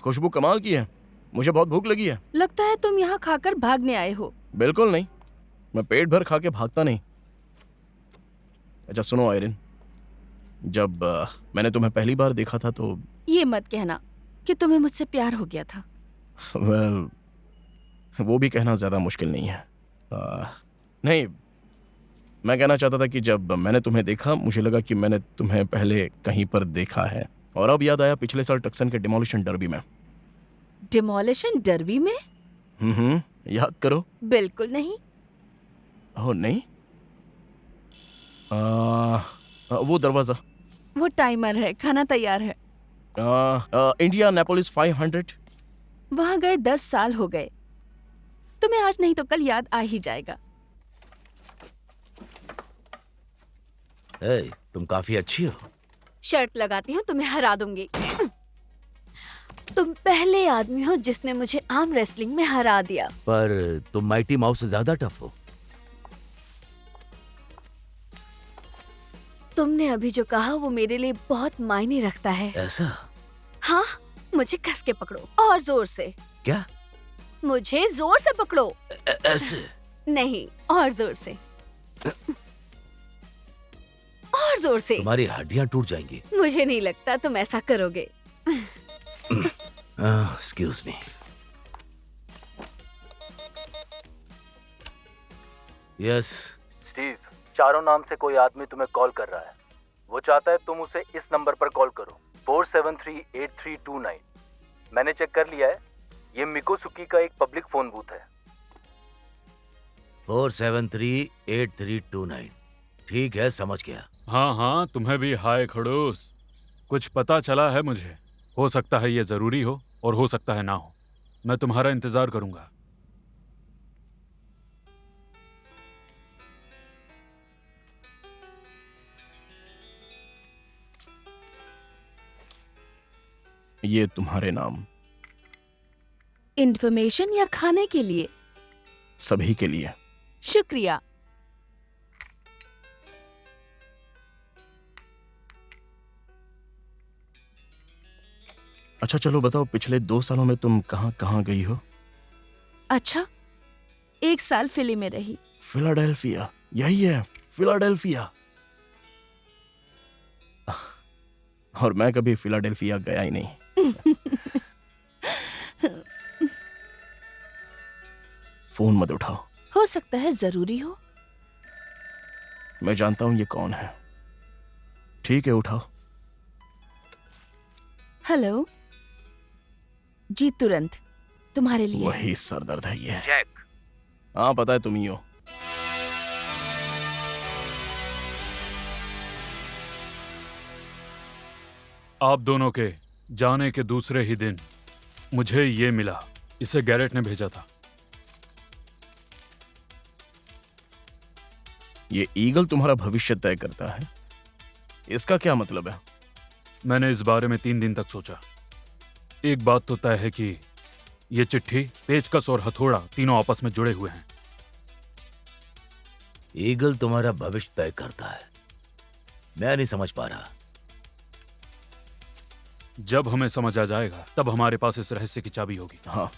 खुशबू कमाल की है। मुझे बहुत भूख लगी है। लगता है तुम यहाँ खाकर भागने आए हो। बिल्कुल नहीं, मैं पेट भर खा के भागता नहीं। अच्छा सुनो आयरिन, जब मैंने तुम्हें पहली बार देखा था तो ये मत कहना कि तुम्हें मुझसे प्यार हो गया था। वेल, वो भी कहना ज्यादा मुश्किल नहीं है। नहीं, मैं कहना चाहता था कि जब मैंने तुम्हें देखा मुझे लगा कि मैंने तुम्हें पहले कहीं पर देखा है। और अब याद आया पिछले साल टक्सन के डिमोलिशन डर्बी में। डिमोलिशन डर्बी में? याद करो। बिल्कुल नहीं। ओह नहीं? वो दरवाजा। वो टाइमर है, खाना तैयार है। India Napolis 500। वहां गए 10 साल हो गए। तुम्हें आज नहीं तो कल याद आ ही जाएगा। तुम काफी अच्छी हो। शर्त लगाती हूँ तुम्हें हरा दूंगी। तुम पहले आदमी हो जिसने मुझे आर्म रेसलिंग में हरा दिया। पर तुम माइटी माउस से ज्यादा टफ हो। तुमने अभी जो कहा वो मेरे लिए बहुत मायने रखता है। ऐसा? हाँ, मुझे कस के पकड़ो और जोर से। क्या? मुझे जोर से पकड़ो। ऐसे? नहीं, और जोर से। और और जोर से। तुम्हारी हड्डियां टूट जाएंगी। मुझे नहीं लगता तुम ऐसा करोगे। Excuse me. यस। स्टीव, चारों नाम से कोई आदमी तुम्हें कॉल कर रहा है। वो चाहता है तुम उसे इस नंबर पर कॉल करो, 4738329। मैंने चेक कर लिया है, ये मिकोसुकी का एक पब्लिक फोन बूथ है। 4738329। ठीक है, समझ गया। हाँ हाँ, तुम्हें भी हाय खड़ूस। कुछ पता चला है मुझे। हो सकता है ये जरूरी हो और हो सकता है ना हो। मैं तुम्हारा इंतजार करूंगा। ये तुम्हारे नाम। इन्फॉर्मेशन या खाने के लिए? सभी के लिए। शुक्रिया। अच्छा चलो बताओ, पिछले 2 सालों में तुम कहाँ कहाँ गई हो? अच्छा, 1 साल फिली में रही। फिलाडेल्फिया, यही है फिलाडेल्फिया। और मैं कभी फिलाडेल्फिया गया ही नहीं। फोन मत उठाओ। हो सकता है जरूरी हो। मैं जानता हूं ये कौन है। ठीक है, उठाओ। हेलो जी, तुरंत तुम्हारे लिए। वही सरदर्द है ये। चेक। हाँ पता है, तुम ही हो। आप दोनों के जाने के दूसरे ही दिन मुझे ये मिला। इसे गैरेट ने भेजा था। ये ईगल तुम्हारा भविष्य तय करता है, इसका क्या मतलब है? मैंने इस बारे में 3 दिन तक सोचा। एक बात तो तय है कि ये चिट्ठी, पेचकस और हथौड़ा तीनों आपस में जुड़े हुए हैं। ईगल तुम्हारा भविष्य तय करता है। मैं नहीं समझ पा रहा। जब हमें समझ आ जाएगा तब हमारे पास इस रहस्य की चाबी होगी। हाँ।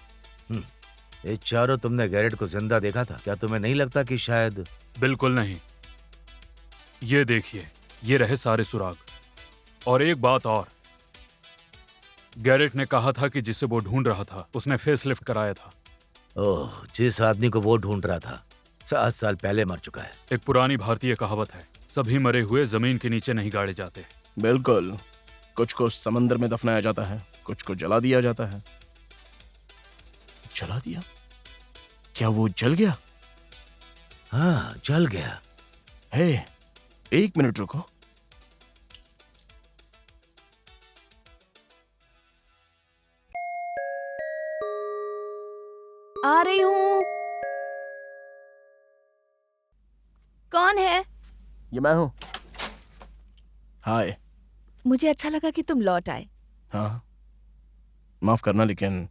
ये चारों तुमने गैरेट को जिंदा देखा था? क्या तुम्हें नहीं लगता कि शायद? बिल्कुल नहीं। ये देखिए, ये रहे सारे सुराग। और एक बात और, गैरेट ने कहा था कि जिसे वो ढूंढ रहा था उसने फेसलिफ्ट कराया था। ओह, जिस आदमी को वो ढूंढ रहा था 7 साल पहले मर चुका है। एक पुरानी भारतीय कहावत है, सभी मरे हुए जमीन के नीचे नहीं गाड़े जाते। बिल्कुल। कुछ को समंदर में दफनाया जाता है, कुछ को जला दिया जाता है। जला दिया? क्या वो जल गया? हाँ, जल गया। हे, 1 मिनट रुको। आ रही हूँ। कौन है? ये मैं हूँ। हाय। मुझे अच्छा लगा कि तुम लौट आए। हाँ, माफ करना, लेकिन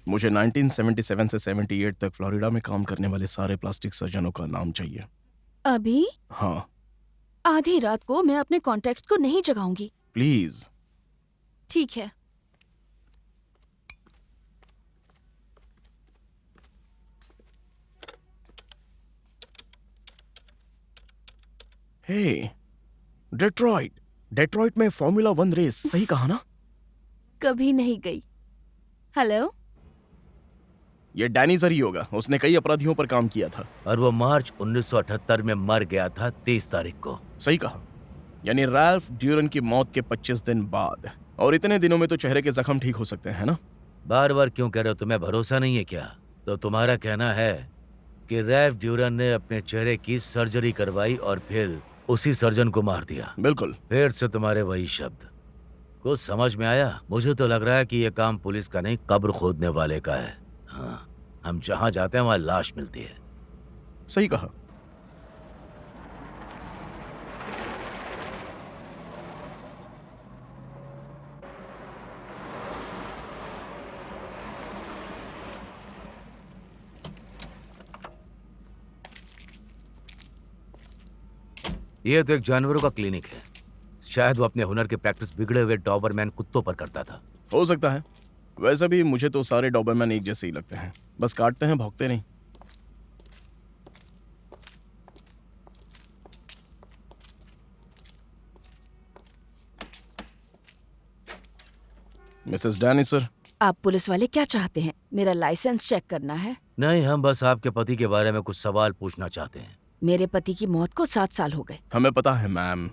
मुझे 1977 से 78 तक फ्लोरिडा में काम करने वाले सारे प्लास्टिक सर्जनों का नाम चाहिए। अभी? हाँ। आधी रात को मैं अपने कॉन्टैक्ट्स को नहीं जगाऊंगी। प्लीज। ठीक है। हे, डेट्रॉइट में फॉर्मूला 1 रेस, सही कहा ना? कभी नहीं गई। हेलो, ये डैनी जरी होगा। उसने कई अपराधियों पर काम किया था। और वो मार्च 1978 में मर गया था 23 तारीख को। सही कहा, यानी रैल्फ ड्यूरन की मौत के 25 दिन बाद। और इतने दिनों में तो चेहरे के जख्म ठीक हो सकते हैं ना? बार बार क्यों कह रहे हो? तुम्हें भरोसा नहीं है क्या? तो तुम्हारा कहना है कि रैल्फ ड्यूरन ने अपने चेहरे की सर्जरी करवाई और फिर उसी सर्जन को मार दिया। बिल्कुल। फिर से तुम्हारे वही शब्द। कुछ समझ में आया? मुझे तो लग रहा है कि यह काम पुलिस का नहीं, कब्र खोदने वाले का है। हाँ, हम जहां जाते हैं वहां लाश मिलती है। सही कहा। यह तो एक जानवरों का क्लिनिक है। शायद वो अपने हुनर की प्रैक्टिस बिगड़े हुए डॉबरमैन कुत्तों पर करता था। हो सकता है। वैसे भी मुझे तो सारे डॉबरमैन एक जैसे ही लगते हैं, बस काटते हैं, भौंकते नहीं। Mrs Danny sir. आप पुलिस वाले क्या चाहते हैं? मेरा लाइसेंस चेक करना है? नहीं, हम बस आपके पति के बारे में कुछ सवाल पूछना चाहते हैं। मेरे पति की मौत को 7 साल हो गए। हमें पता है मैम,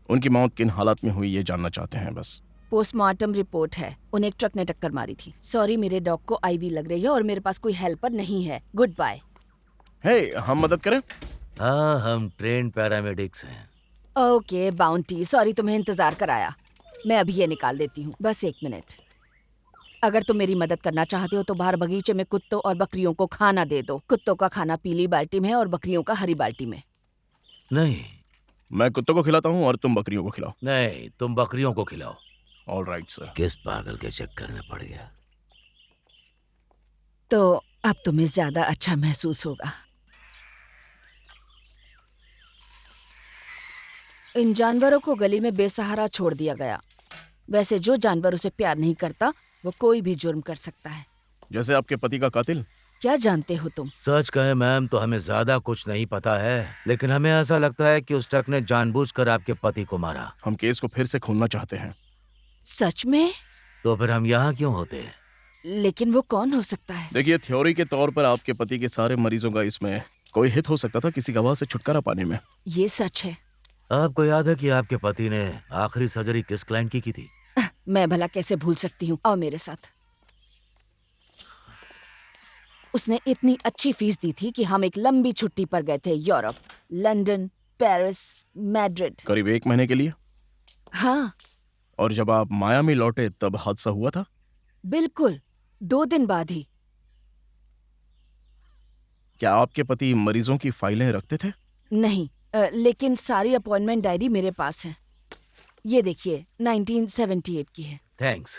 उनकी मौत किन हालात में हुई ये जानना चाहते हैं बस। पोस्टमार्टम रिपोर्ट है, उन्हें एक ट्रक ने टक्कर मारी थी। सॉरी, मेरे डॉग को आईवी लग रही है और मेरे पास कोई हेल्पर नहीं है। Good bye. हे, हम मदद करें? हाँ, हम ट्रेन पैरामेडिक्स हैं। ओके बाउंटी, सॉरी तुम्हें इंतजार कराया। मैं अभी ये निकाल देती हूँ, बस 1 मिनट। अगर तुम मेरी मदद करना चाहते हो तो बाहर बगीचे में कुत्तों और बकरियों को खाना दे दो। कुत्तों का खाना पीली बाल्टी में है और बकरियों का हरी बाल्टी में। नहीं, मैं कुत्तों को खिलाता हूँ और तुम बकरियों को खिलाओ। नहीं, तुम बकरियों को खिलाओ। Alright sir. किस पागल के चक्कर में पड़ गया? तो अब तुम्हें ज्यादा अच्छा महसूस होगा। इन जानवरों को गली में बेसहारा छोड़ दिया गया। वैसे जो जानवर उसे प्यार नहीं करता वो कोई भी जुर्म कर सकता है। जैसे आपके पति का कातिल। क्या जानते हो तुम? सच कहे मैम तो हमें ज्यादा कुछ नहीं पता है, लेकिन हमें ऐसा लगता है कि उस ट्रक ने जानबूझकर आपके पति को मारा। हम केस को फिर से खोलना चाहते हैं। सच में? तो फिर हम यहाँ क्यों होते हैं? लेकिन वो कौन हो सकता है? देखिए, थ्योरी के तौर पर आपके पति के सारे मरीजों का इसमें कोई हित हो सकता था किसी गवाह से छुटकारा पाने में। ये सच है। आपको याद है कि आपके पति ने आखिरी सर्जरी किस क्लाइंट की थी? मैं भला कैसे भूल सकती हूँ। आओ मेरे साथ। उसने इतनी अच्छी फीस दी थी कि हम एक लंबी छुट्टी पर गए थे। Europe, London, Paris, Madrid. करीब 1 महीने के लिए। हाँ। और जब आप मायामी लौटे तब हादसा हुआ था? बिल्कुल 2 दिन बाद ही। क्या आपके पति मरीजों की फाइलें रखते थे? नहीं, लेकिन सारी अपॉइंटमेंट डायरी मेरे पास है। ये देखिए 1978 की है। थैंक्स।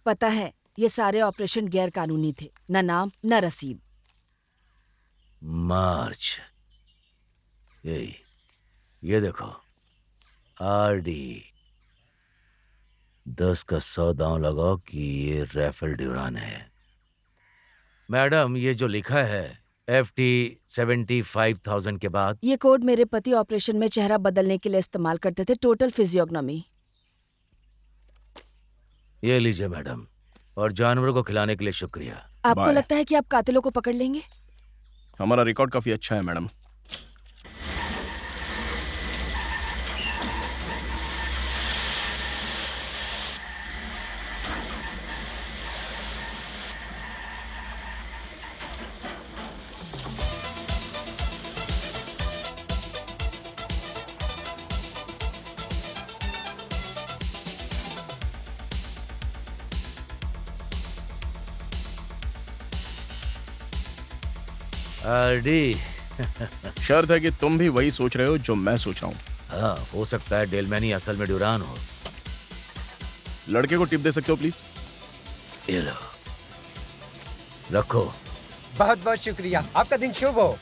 पता है, ये सारे ऑपरेशन गैर कानूनी थे। न नाम न रसीद। मार्च। ये देखो, आरडी 10 का 100 दांव लगाओ कि ये राफेल ड्यूरान है। मैडम, ये जो लिखा है FT 75,000 के बाद। ये कोड मेरे पति ऑपरेशन में चेहरा बदलने के लिए इस्तेमाल करते थे। टोटल फिजियोग्नोमी। ये लीजिए मैडम, और जानवरों को खिलाने के लिए शुक्रिया। आपको लगता है कि आप कातिलों को पकड़ लेंगे? हमारा रिकॉर्ड काफी अच्छा है मैडम। आरडी शर्त है कि तुम भी वही सोच रहे हो जो मैं सोच रहा हूँ। हाँ, हो सकता है डेलमैनी असल में ड्यूरान हो। लड़के को टिप दे सकते हो प्लीज? ये लो, रखो। बहुत बहुत शुक्रिया, आपका दिन शुभ हो।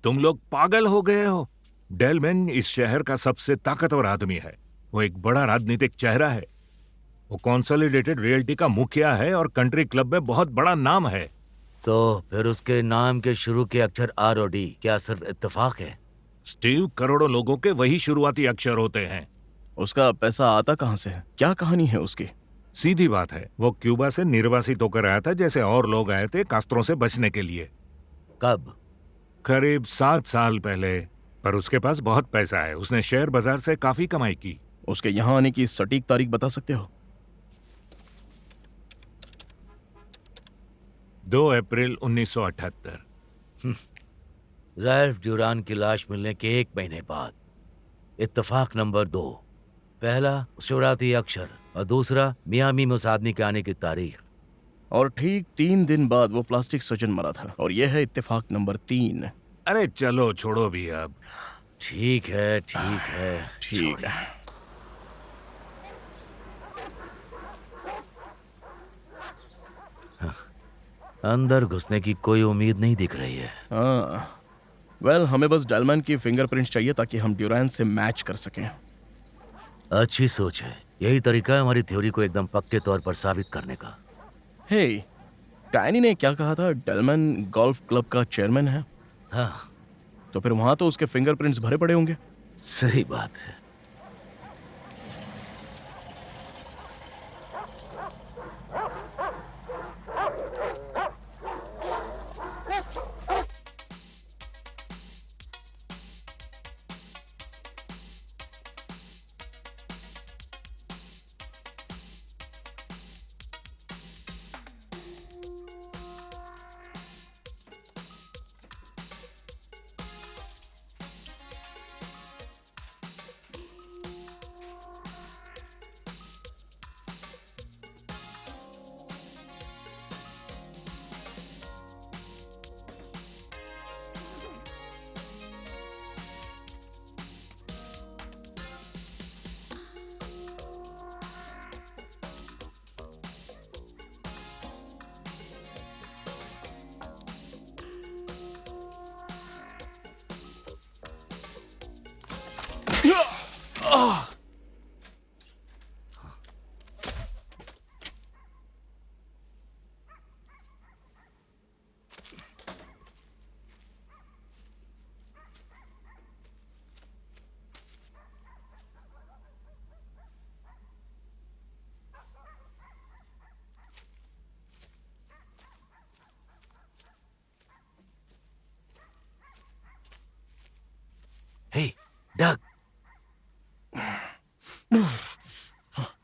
तुम लोग पागल हो गए हो। डेलमैन इस शहर का सबसे ताकतवर आदमी है। वो एक बड़ा राजनीतिक चेहरा है। वो कंसोलिडेटेड रियल्टी का मुखिया है और कंट्री क्लब में बहुत बड़ा नाम है। तो फिर उसके नाम के शुरू के अक्षर R और D क्या सिर्फ इत्तेफाक है? स्टीव, करोड़ों लोगों के वही शुरुआती अक्षर होते हैं। उसका पैसा आता कहाँ से है? क्या कहानी है उसकी? सीधी बात है, वो क्यूबा से निर्वासित होकर आया था जैसे और लोग आए थे कास्त्रो से बचने के लिए। कब? करीब 7 साल पहले। पर उसके पास बहुत पैसा है। उसने शेयर बाजार से काफी कमाई की। उसके यहाँ आने की सटीक तारीख बता सकते हो? 2 अप्रैल 1978। रैल्फ ड्यूरान की लाश मिलने के 1 महीने बाद। इत्तेफाक नंबर 2, पहला शुरुआती अक्षर और दूसरा मियामी में उस आदमी के आने की तारीख। और ठीक 3 दिन बाद वो प्लास्टिक सर्जन मरा था। और यह है इत्तेफाक नंबर 3। अरे चलो छोड़ो भी अब। ठीक है, ठीक है, ठीक है। अंदर घुसने की कोई उम्मीद नहीं दिख रही है। वेल, हमें बस डेलमैन की फिंगरप्रिंट्स चाहिए ताकि हम ड्यूरान से मैच कर सकें। अच्छी सोच है। यही तरीका है हमारी थ्योरी को एकदम पक्के तौर पर साबित करने का। हे, टैनी ने क्या कहा था? डेलमन गोल्फ क्लब का चेयरमैन है। हाँ, तो फिर वहां तो उसके फिंगरप्रिंट्स भरे पड़े होंगे। सही बात है। हे, डग।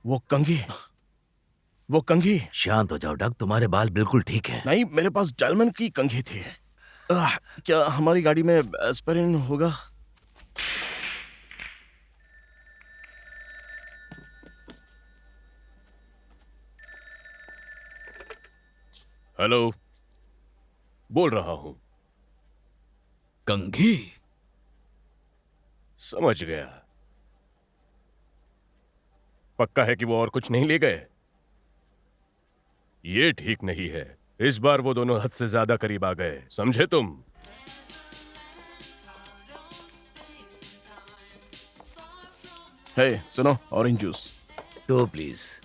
वो कंघी। शांत हो जाओ डग, तुम्हारे बाल बिल्कुल ठीक है। नहीं, मेरे पास डेलमन की कंघी थी। क्या हमारी गाड़ी में एस्पिरिन होगा? हेलो, बोल रहा हूं। कंघी? समझ गया। पक्का है कि वो और कुछ नहीं ले गए? ये ठीक नहीं है। इस बार वो दोनों हद से ज्यादा करीब आ गए, समझे तुम? हे, सुनो, ऑरेंज जूस। 2 प्लीज।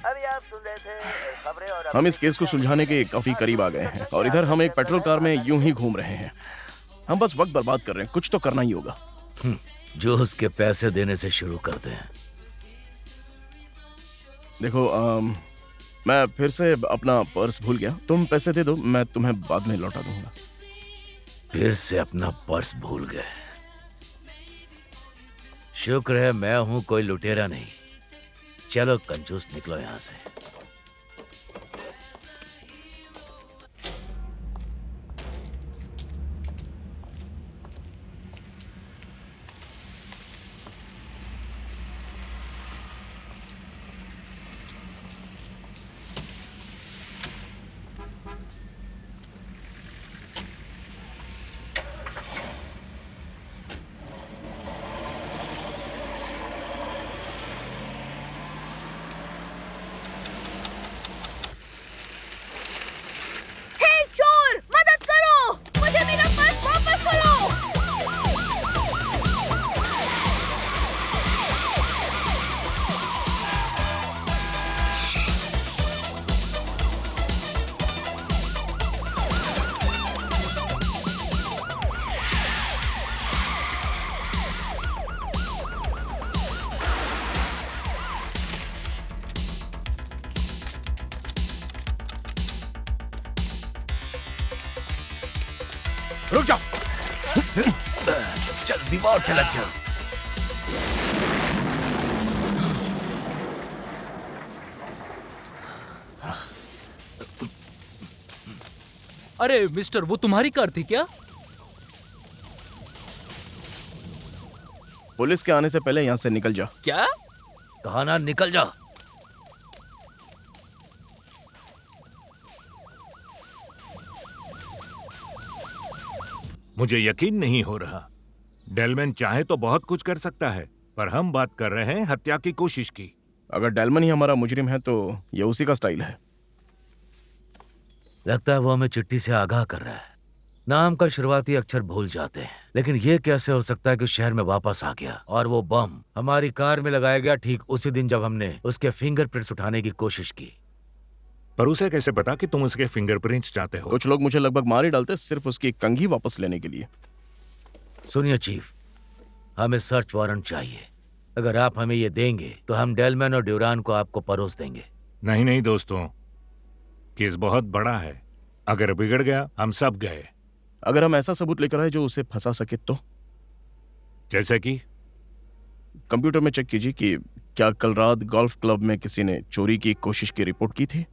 अभी आप सुन रहे थे खबरें और हम इस केस को सुलझाने के काफी करीब आ गए हैं और इधर हम एक पेट्रोल कार में यूं ही घूम रहे हैं। हम बस वक्त बर्बाद कर रहे हैं, कुछ तो करना ही होगा। जो उसके पैसे देने से शुरू करते हैं। देखो, मैं फिर से अपना पर्स भूल गया। तुम पैसे दे दो, मैं तुम्हें बाद में लौटा दूंगा। फिर से अपना पर्स भूल गए। शुक्र है मैं हूं कोई लुटेरा नहीं। चलो कंजूस, निकलो यहां से। रुक जाओ। चल दीवार से लग जा। अरे मिस्टर, वो तुम्हारी कार थी क्या? पुलिस के आने से पहले यहाँ से निकल जा। क्या कहा ना, निकल जा। मुझे यकीन नहीं हो रहा। डेलमैन चाहे तो बहुत कुछ कर सकता है, पर हम बात कर रहे हैं हत्या की कोशिश की। अगर डेलमन ही हमारा मुजरिम है तो ये उसी का स्टाइल है। लगता है वो हमें चिट्ठी से आगाह कर रहा है। नाम का शुरुआती अक्षर भूल जाते हैं, लेकिन ये कैसे हो सकता है कि शहर में वापस आ गया और वो बम हमारी कार में लगाया गया ठीक उसी दिन जब हमने उसके फिंगरप्रिंट्स उठाने की कोशिश की। पर उसे कैसे पता कि तुम उसके फिंगरप्रिंट्स चाहते हो? कुछ लोग मुझे लगभग मार ही डालते सिर्फ उसकी कंघी वापस लेने के लिए। सुनिए चीफ, हमें सर्च वारंट चाहिए। अगर आप हमें ये देंगे तो हम डेलमैन और ड्यूरान को आपको परोस देंगे। नहीं नहीं दोस्तों, केस बहुत बड़ा है। अगर बिगड़ गया हम सब गए। अगर हम ऐसा सबूत लेकर आए जो उसे फंसा सके तो? जैसे कि कंप्यूटर में चेक कीजिए कि क्या कल रात गोल्फ क्लब में किसी ने चोरी की कोशिश की रिपोर्ट की थी।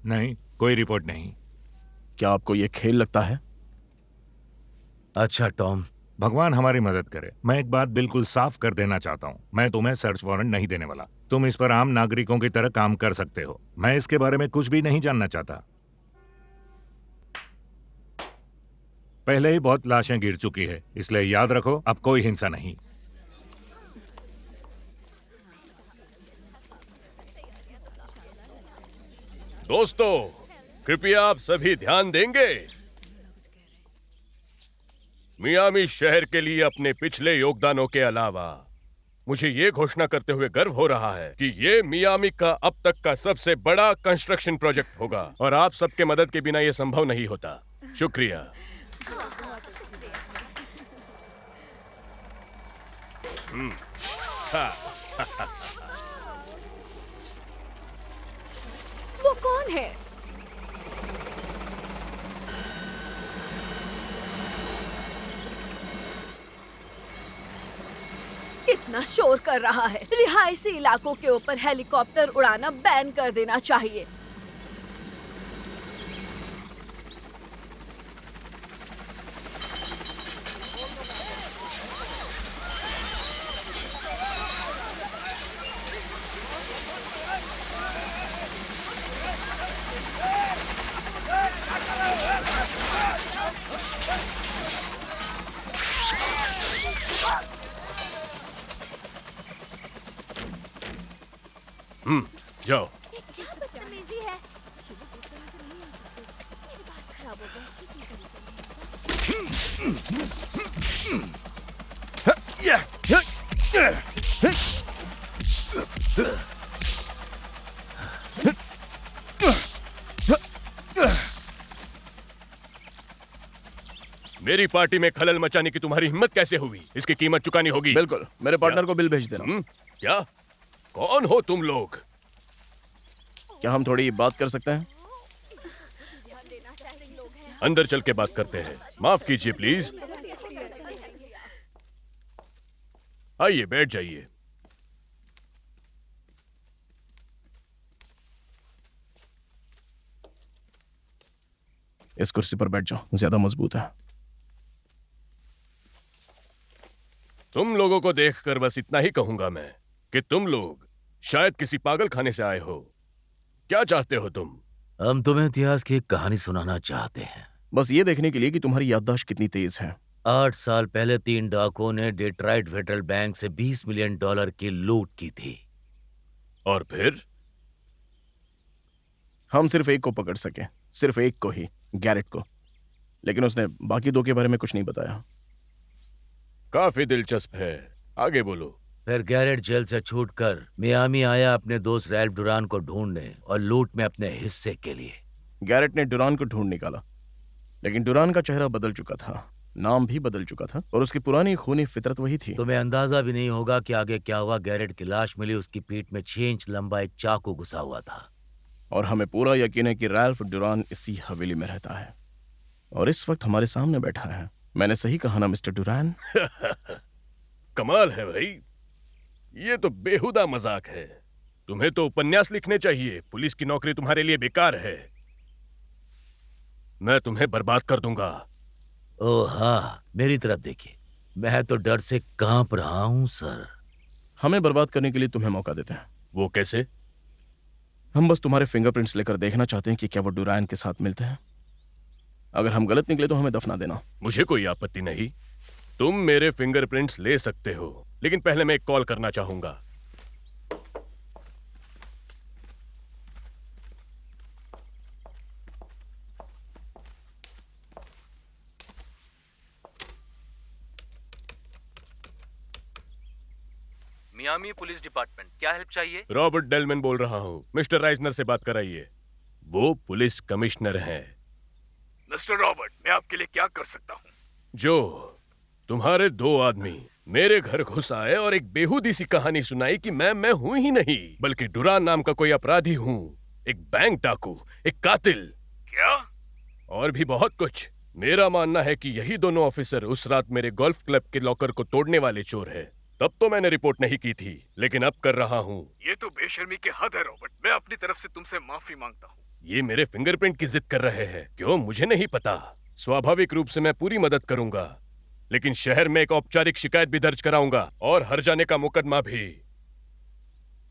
नहीं, कोई रिपोर्ट नहीं। क्या आपको यह खेल लगता है? अच्छा टॉम, भगवान हमारी मदद करे। मैं एक बात बिल्कुल साफ कर देना चाहता हूँ, मैं तुम्हें सर्च वारंट नहीं देने वाला। तुम इस पर आम नागरिकों की तरह काम कर सकते हो। मैं इसके बारे में कुछ भी नहीं जानना चाहता। पहले ही बहुत लाशें गिर चुकी है, इसलिए याद रखो अब कोई हिंसा नहीं। दोस्तों, कृपया आप सभी ध्यान देंगे। मियामी शहर के लिए अपने पिछले योगदानों के अलावा मुझे ये घोषणा करते हुए गर्व हो रहा है कि ये मियामी का अब तक का सबसे बड़ा कंस्ट्रक्शन प्रोजेक्ट होगा और आप सबके मदद के बिना ये संभव नहीं होता। शुक्रिया। वो कौन है? कितना शोर कर रहा है। रिहायशी इलाकों के ऊपर हेलीकॉप्टर उड़ाना बैन कर देना चाहिए। जाओ। बदतमीजी है। मेरी बात खराब हो मेरी पार्टी में खलल मचाने की तुम्हारी हिम्मत कैसे हुई? इसकी कीमत चुकानी होगी। बिल्कुल, मेरे पार्टनर को बिल भेज देना। क्या? कौन हो तुम लोग? क्या हम थोड़ी बात कर सकते हैं? अंदर चल के बात करते हैं। माफ कीजिए प्लीज। आइए बैठ जाइए। इस कुर्सी पर बैठ जाओ, ज्यादा मजबूत है। तुम लोगों को देखकर बस इतना ही कहूंगा मैं कि तुम लोग शायद किसी पागल खाने से आए हो। क्या चाहते हो तुम? हम तुम्हें इतिहास की एक कहानी सुनाना चाहते हैं, बस ये देखने के लिए कि तुम्हारी याददाश्त कितनी तेज है। 8 साल पहले 3 डाकुओं ने डेट्रॉइट फेडरल बैंक से $20 मिलियन की लूट की थी। और फिर हम सिर्फ एक को पकड़ सके, सिर्फ एक को ही, गैरेट को। लेकिन उसने बाकी 2 के बारे में कुछ नहीं बताया। काफी दिलचस्प है, आगे बोलो। फिर गैरेट जेल से छूटकर मियामी आया अपने दोस्त रैल्फ डुरान को ढूंढने और लूट में अपने हिस्से के लिए। गैरेट ने डुरान को ढूंढ निकाला, लेकिन डुरान का चेहरा बदल चुका था, नाम भी बदल चुका था और उसकी पुरानी खूनी फितरत वही थी। तुम्हें अंदाजा भी नहीं होगा कि आगे क्या हुआ। गैरेट की लाश मिली, उसकी पीठ में 6 इंच लंबा एक चाकू घुसा हुआ था। और हमें पूरा यकीन है कि रैल्फ डुरान इसी हवेली में रहता है और इस वक्त हमारे सामने बैठा है। मैंने सही कहा ना मिस्टर डुरान? कमाल है भाई, ये तो बेहुदा मजाक है। तुम्हें तो उपन्यास लिखने चाहिए। पुलिस की नौकरी तुम्हारे लिए बेकार है। मैं तुम्हें बर्बाद कर दूंगा। ओह हाँ, मेरी तरफ देखिए, मैं तो डर से कांप रहा हूँ सर। हमें बर्बाद करने के लिए तुम्हें मौका देते हैं। वो कैसे? हम बस तुम्हारे फिंगरप्रिंट्स लेकर देखना चाहते हैं कि क्या वो डुरायन के साथ मिलते हैं। अगर हम गलत निकले तो हमें दफना देना। मुझे कोई आपत्ति नहीं, तुम मेरे फिंगरप्रिंट्स ले सकते हो, लेकिन पहले मैं एक कॉल करना चाहूंगा। मियामी पुलिस डिपार्टमेंट, क्या हेल्प चाहिए? रॉबर्ट डेलमैन बोल रहा हूँ। मिस्टर राइजनर से बात कराइए, वो पुलिस कमिश्नर हैं। मिस्टर रॉबर्ट, मैं आपके लिए क्या कर सकता हूँ? जो तुम्हारे दो आदमी मेरे घर घुस आए और एक बेहूदी सी कहानी सुनाई कि मैं हूं ही नहीं, बल्कि डुरान नाम का कोई अपराधी हूँ, एक बैंक डाकू, एक कातिल। क्या? और भी बहुत कुछ। मेरा मानना है कि यही दोनों ऑफिसर उस रात मेरे गोल्फ क्लब के लॉकर को तोड़ने वाले चोर हैं। तब तो मैंने रिपोर्ट नहीं की थी, लेकिन अब कर रहा हूँ। ये तो बेशर्मी की हद है रॉबर्ट। मैं अपनी तरफ से तुमसे माफी मांगता हूँ। ये मेरे फिंगरप्रिंट की जिद कर रहे हैं। क्यों? मुझे नहीं पता। स्वाभाविक रूप से मैं पूरी मदद करूंगा, लेकिन शहर में एक औपचारिक शिकायत भी दर्ज कराऊंगा और हर जाने का मुकदमा भी।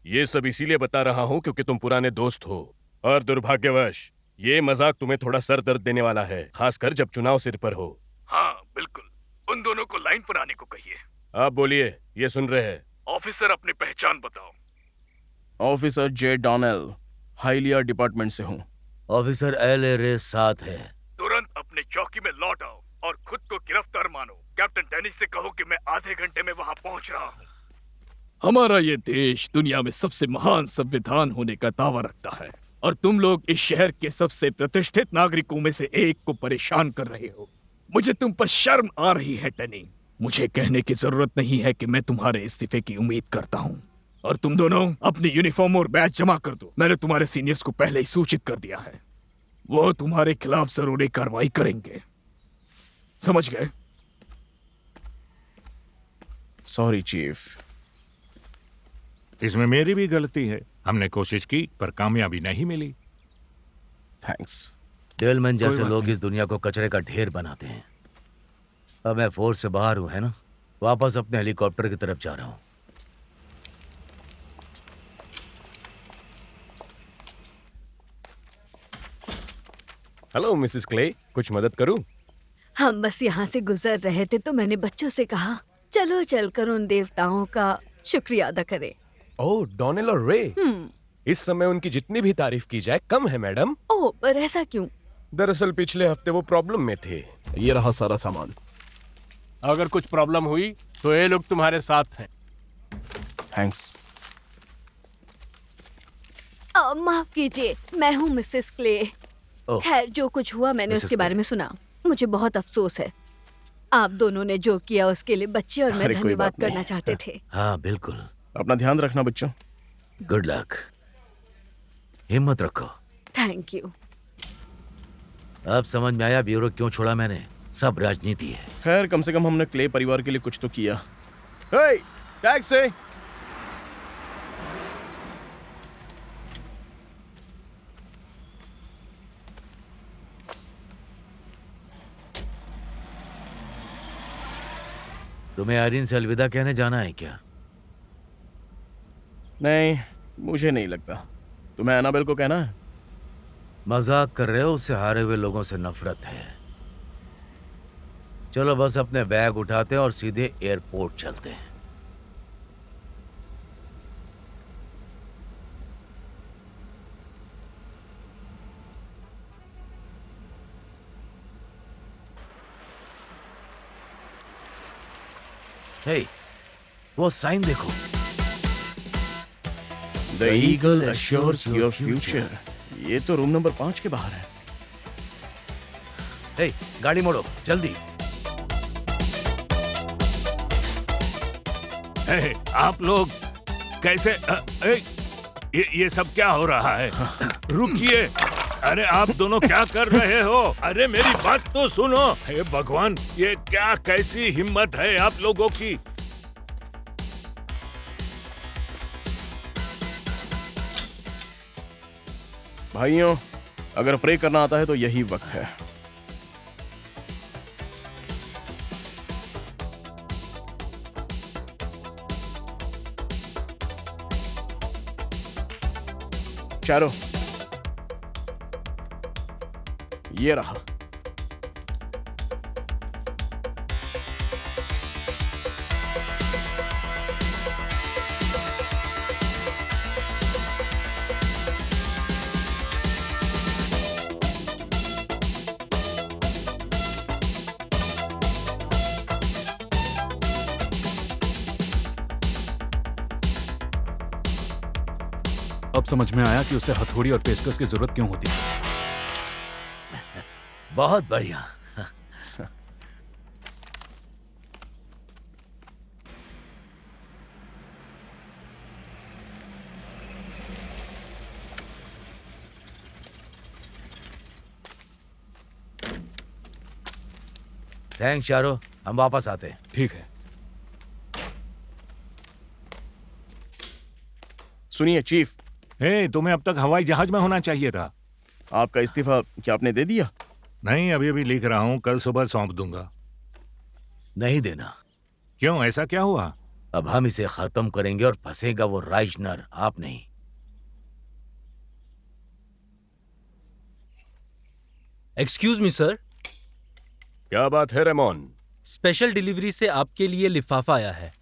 ये सब इसीलिए बता रहा हूँ क्योंकि तुम पुराने दोस्त हो, और दुर्भाग्यवश ये मजाक तुम्हें थोड़ा सर दर्द देने वाला है, खासकर जब चुनाव सिर पर हो। हाँ बिल्कुल, उन दोनों को लाइन पर आने को कहिए। आप बोलिए, ये सुन रहे हैं। ऑफिसर, अपनी पहचान बताओ। ऑफिसर जे डॉनेल, हाइलिया डिपार्टमेंट से हूँ। ऑफिसर एल ए रे साथ है। तुरंत अपने चौकी में लौट आओ और खुद को गिरफ्तार मानो। कैप्टन डेनिस से कहो कि मैं आधे घंटे में वहाँ पहुँच रहा हूँ। हमारा ये देश दुनिया में सबसे महान संविधान होने का दावा रखता है, और तुम लोग इस शहर के सबसे प्रतिष्ठित नागरिकों में से एक को परेशान कर रहे हो। मुझे तुम पर शर्म आ रही है टेनी। मुझे कहने की जरूरत नहीं है कि मैं तुम्हारे इस्तीफे की उम्मीद करता हूँ। और तुम दोनों अपनी यूनिफॉर्म और बैच जमा कर दो। मैंने तुम्हारे सीनियर्स को पहले ही सूचित कर दिया है, वो तुम्हारे खिलाफ जरूरी कार्रवाई करेंगे। समझ गए? Sorry chief. इसमें मेरी भी गलती है। हमने कोशिश की पर कामयाबी नहीं मिली। थैंक्स। डेलमैन जैसे लोग इस दुनिया को कचरे का ढेर बनाते हैं। अब मैं फोर्स से बाहर हूं, है ना? वापस अपने हेलीकॉप्टर की तरफ जा रहा हूं। हेलो मिसेस क्ले, कुछ मदद करूं? हम बस यहाँ से गुजर रहे थे तो मैंने बच्चों से कहा चलो चलकर उन देवताओं का शुक्रिया अदा करें। ओह, डॉनेल और रे। इस समय उनकी जितनी भी तारीफ की जाए कम है मैडम। ओह, पर ऐसा क्यों? दरअसल पिछले हफ्ते वो प्रॉब्लम में थे। ये रहा सारा सामान। अगर कुछ प्रॉब्लम हुई तो ये लोग तुम्हारे साथ हैं। थैंक्स। माफ कीजिए, मैं हूँ मिसेस क्ले। खैर, जो कुछ हुआ मैंने उसके बारे में सुना। मुझे बहुत अफसोस है। आप दोनों ने जो किया उसके लिए बच्चे और मैं धन्यवाद करना चाहते थे। हाँ बिल्कुल। अपना ध्यान रखना बच्चों। Good luck. हिम्मत रखो। Thank you. अब समझ में आया ब्यूरो क्यों छोड़ा मैंने। सब राजनीति है। खैर, कम से कम हमने क्ले परिवार के लिए कुछ तो किया। हे, टैक्सी। तुम्हें आयरीन से अलविदा कहने जाना है क्या? नहीं, मुझे नहीं लगता। तुम्हें एनाबेल को कहना है? मजाक कर रहे हो? उससे हारे हुए लोगों से नफरत है। चलो बस अपने बैग उठाते हैं और सीधे एयरपोर्ट चलते हैं। हे, वो साइन देखो। The eagle assures your future। ये तो रूम नंबर 5 के बाहर है। हे, गाड़ी मोड़ो जल्दी। आप लोग कैसे? ये सब क्या हो रहा है? रुकिए। अरे आप दोनों क्या कर रहे हो? अरे मेरी बात तो सुनो। हे भगवान, ये क्या कैसी हिम्मत है आप लोगों की? भाइयों, अगर प्रे करना आता है तो यही वक्त है। चारो, ये रहा। अब समझ में आया कि उसे हथौड़ी और पेचकस की जरूरत क्यों होती है। बहुत बढ़िया। थैंक्स चारो, हम वापस आते हैं। ठीक है। सुनिए चीफ। तुम्हें अब तक हवाई जहाज में होना चाहिए था। आपका इस्तीफा क्या आपने दे दिया? नहीं, अभी अभी लिख रहा हूँ, कल सुबह सौंप दूंगा। नहीं देना। क्यों, ऐसा क्या हुआ? अब हम इसे खत्म करेंगे और फंसेगा वो राइजनर, आप नहीं। Excuse me sir. क्या बात है रेमोन? स्पेशल डिलीवरी से आपके लिए लिफाफा आया है।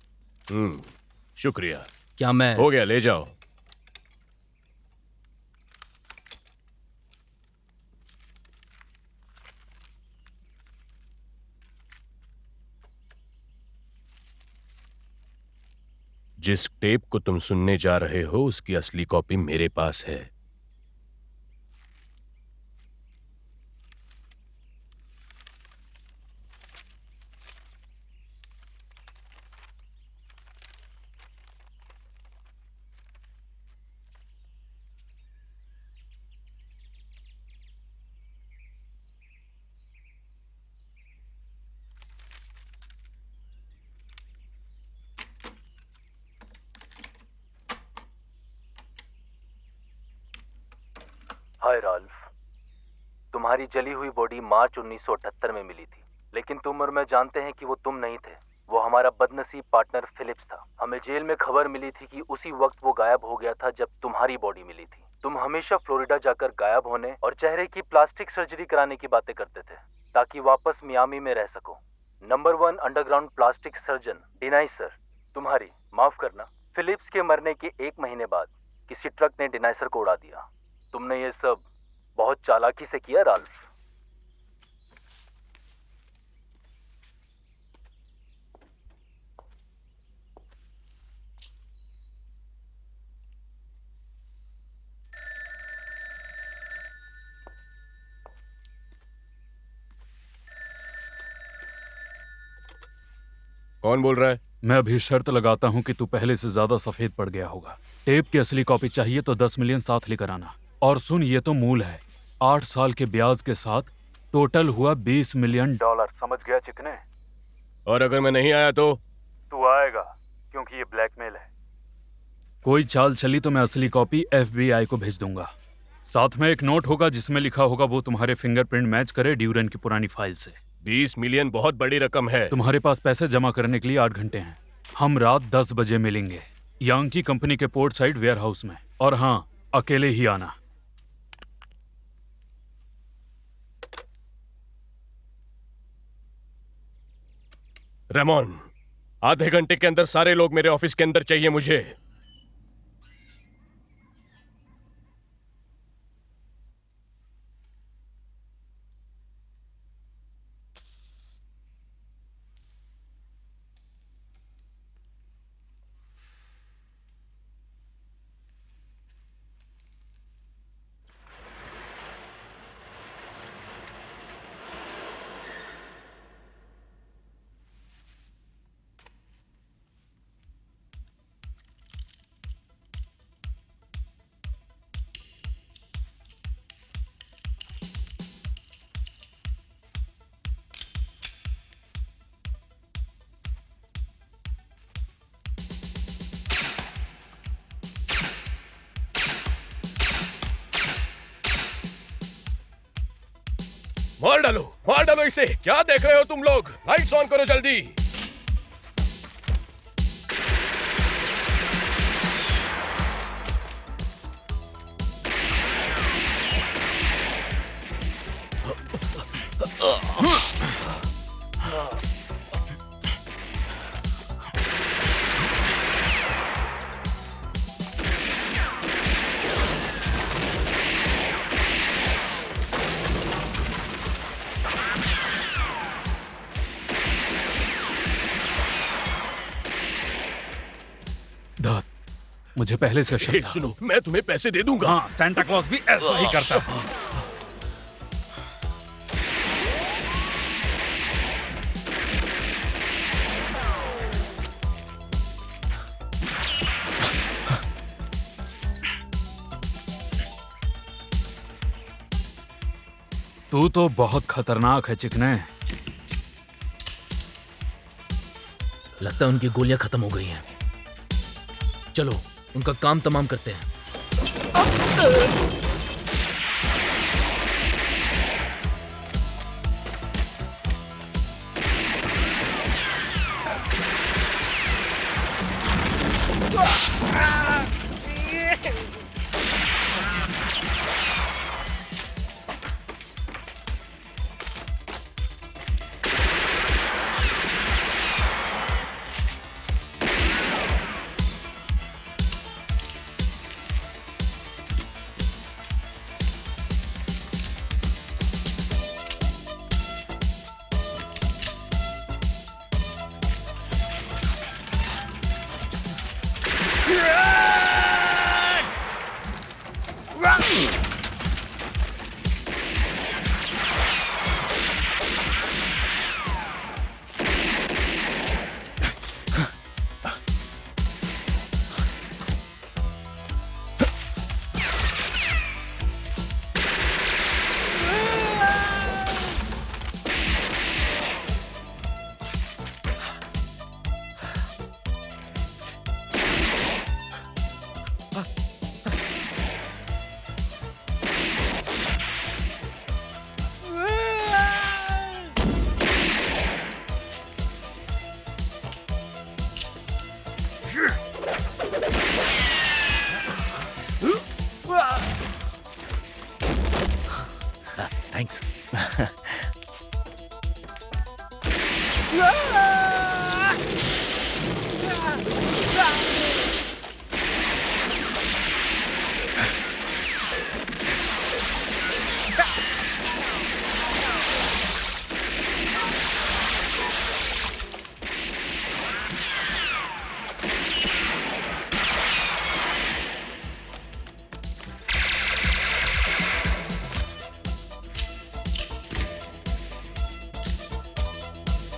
शुक्रिया। क्या मैं हो गया, ले जाओ। जिस टेप को तुम सुनने जा रहे हो उसकी असली कॉपी मेरे पास है। हाय राल्फ, तुम्हारी जली हुई बॉडी मार्च 1978 में मिली थी, लेकिन तुम और मैं जानते हैं कि वो तुम नहीं थे। वो हमारा बदनसीब पार्टनर फिलिप्स था। हमें जेल में खबर मिली थी कि उसी वक्त वो गायब हो गया था जब तुम्हारी बॉडी मिली थी। तुम हमेशा फ्लोरिडा जाकर गायब होने और चेहरे की प्लास्टिक सर्जरी कराने की बातें करते थे ताकि वापस मियामी में रह सको। Number 1 underground plastic surgeon deny sir, तुम्हारी, माफ करना, फिलिप्स के मरने के 1 महीने बाद किसी ट्रक ने डिनाइसर को उड़ा दिया। तुमने ये सब बहुत चालाकी से किया राल्फ। कौन बोल रहा है? मैं अभी शर्त लगाता हूँ कि तू पहले से ज्यादा सफेद पड़ गया होगा। टेप की असली कॉपी चाहिए तो 10 मिलियन साथ लेकर आना। और सुन, ये तो मूल है। 8 साल के ब्याज के साथ टोटल हुआ $20 मिलियन। समझ गया चिकने? और अगर मैं नहीं आया तो? तू आएगा, क्योंकि ये ब्लैकमेल है। कोई चाल चली तो मैं असली कॉपी FBI को भेज दूंगा। साथ में एक नोट होगा जिसमें लिखा होगा वो तुम्हारे फिंगरप्रिंट मैच करे ड्यूरन की पुरानी फाइल से। 20 मिलियन बहुत बड़ी रकम है। तुम्हारे पास पैसे जमा करने के लिए 8 घंटे हैं। हम रात 10 बजे मिलेंगे यांकी कंपनी के पोर्ट साइड वेयर हाउस में। और हाँ, अकेले ही आना। रेमोन, आधे घंटे के अंदर सारे लोग मेरे ऑफिस के अंदर चाहिए मुझे। मार डालो इसे। क्या देख रहे हो तुम लोग? लाइट्स ऑन करो जल्दी। मुझे पहले से शक था। सुनो, मैं तुम्हें पैसे दे दूंगा। हाँ, सांता क्लॉज भी ऐसा ही करता है। तू तो बहुत खतरनाक है चिकने। लगता है उनकी गोलियां खत्म हो गई हैं। चलो उनका काम तमाम करते हैं। थैंक्स।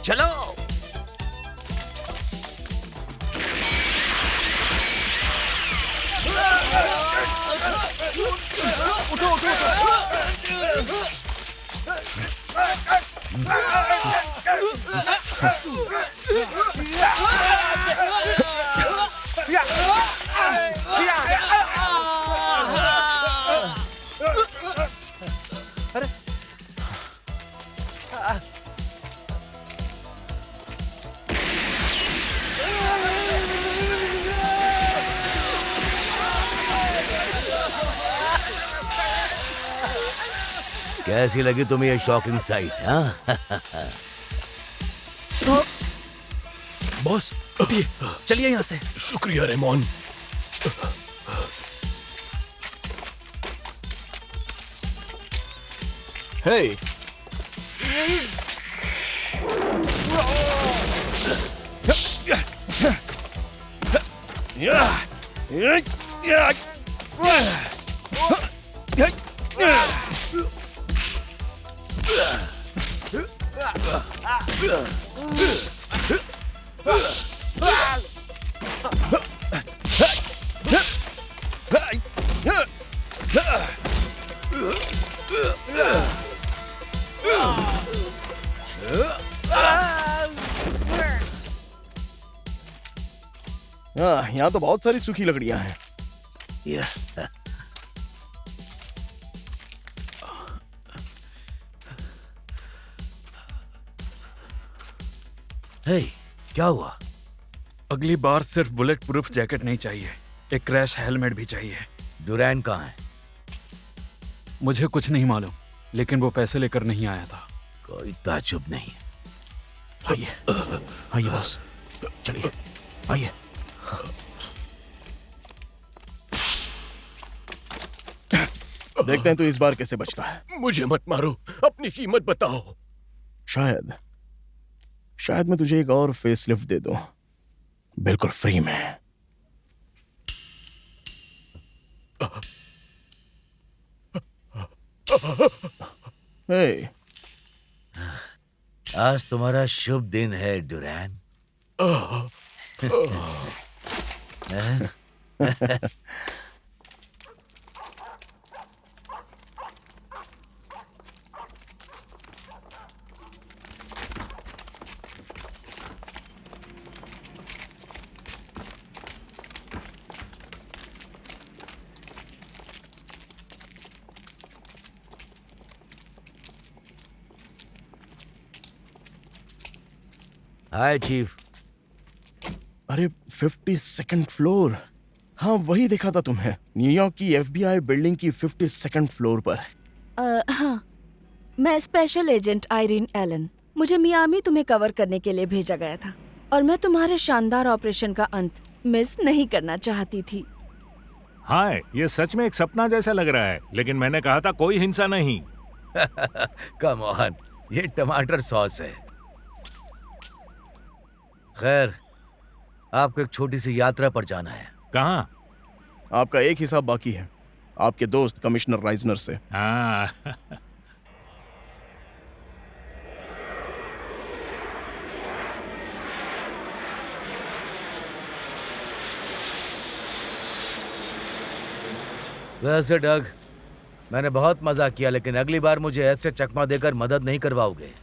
चलो उठो उठो कैसी लगी तुम्हें ये शॉकिंग साइट? हाँ बॉस उठिए, चलिए यहाँ से। शुक्रिया रेमोन। Hey! यहाँ तो बहुत सारी सूखी लकड़ियां हैं। हे, क्या हुआ? अगली बार सिर्फ बुलेट प्रूफ जैकेट नहीं चाहिए, एक क्रैश हेलमेट भी चाहिए। डुरैन कहाँ है? मुझे कुछ नहीं मालूम, लेकिन वो पैसे लेकर नहीं आया था। कोई ताज्जुब नहीं। आइए आइए बॉस, चलिए आइए। देखते हैं तो इस बार कैसे बचता है। मुझे मत मारो, अपनी कीमत बताओ। शायद मैं तुझे एक और फेसलिफ्ट दे दूं, बिल्कुल फ्री में। हे, आज तुम्हारा शुभ दिन है डुरैन। हाय चीफ। अरे 52nd फ्लोर, हाँ वही देखा था तुम्हें, न्यूयॉर्क की FBI बिल्डिंग की 52nd फ्लोर पर। हाँ, मैं स्पेशल एजेंट आयरीन एलन। मुझे मियामी तुम्हें कवर करने के लिए भेजा गया था और मैं तुम्हारे शानदार ऑपरेशन का अंत मिस नहीं करना चाहती थी। हाय, ये सच में एक सपना जैसा लग रहा है, लेकिन मैंने कहा था कोई हिंसा नहीं। कम ऑन, ये टमाटर सॉस है। खैर, आपको एक छोटी सी यात्रा पर जाना है। कहाँ? आपका एक हिसाब बाकी है, आपके दोस्त कमिश्नर राइजनर से। हाँ। वैसे डग, मैंने बहुत मजा किया, लेकिन अगली बार मुझे ऐसे चकमा देकर मदद नहीं करवाओगे।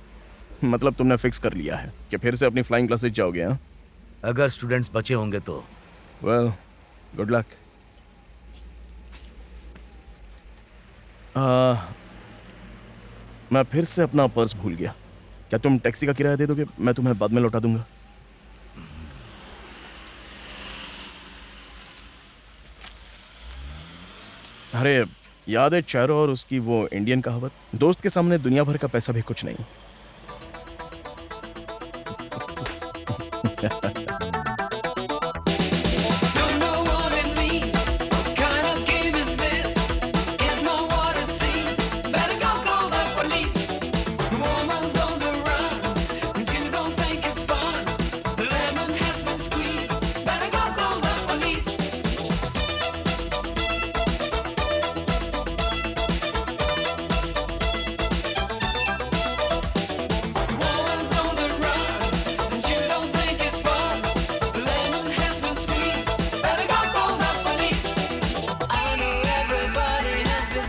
मतलब तुमने फिक्स कर लिया है कि फिर से अपनी फ्लाइंग क्लासेस जाओगे? हाँ, अगर स्टूडेंट्स बचे होंगे तो। Well, good luck. मैं फिर से अपना पर्स भूल गया। क्या तुम टैक्सी का किराया दे दोगे? मैं तुम्हें बाद में लौटा दूंगा। अरे याद है चैरो और उसकी वो इंडियन कहावत, दोस्त के सामने दुनिया भर का पैसा भी कुछ नहीं।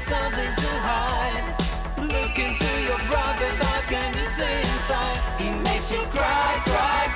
Something to hide. Look into your brother's eyes, can you see inside? He makes you cry, cry.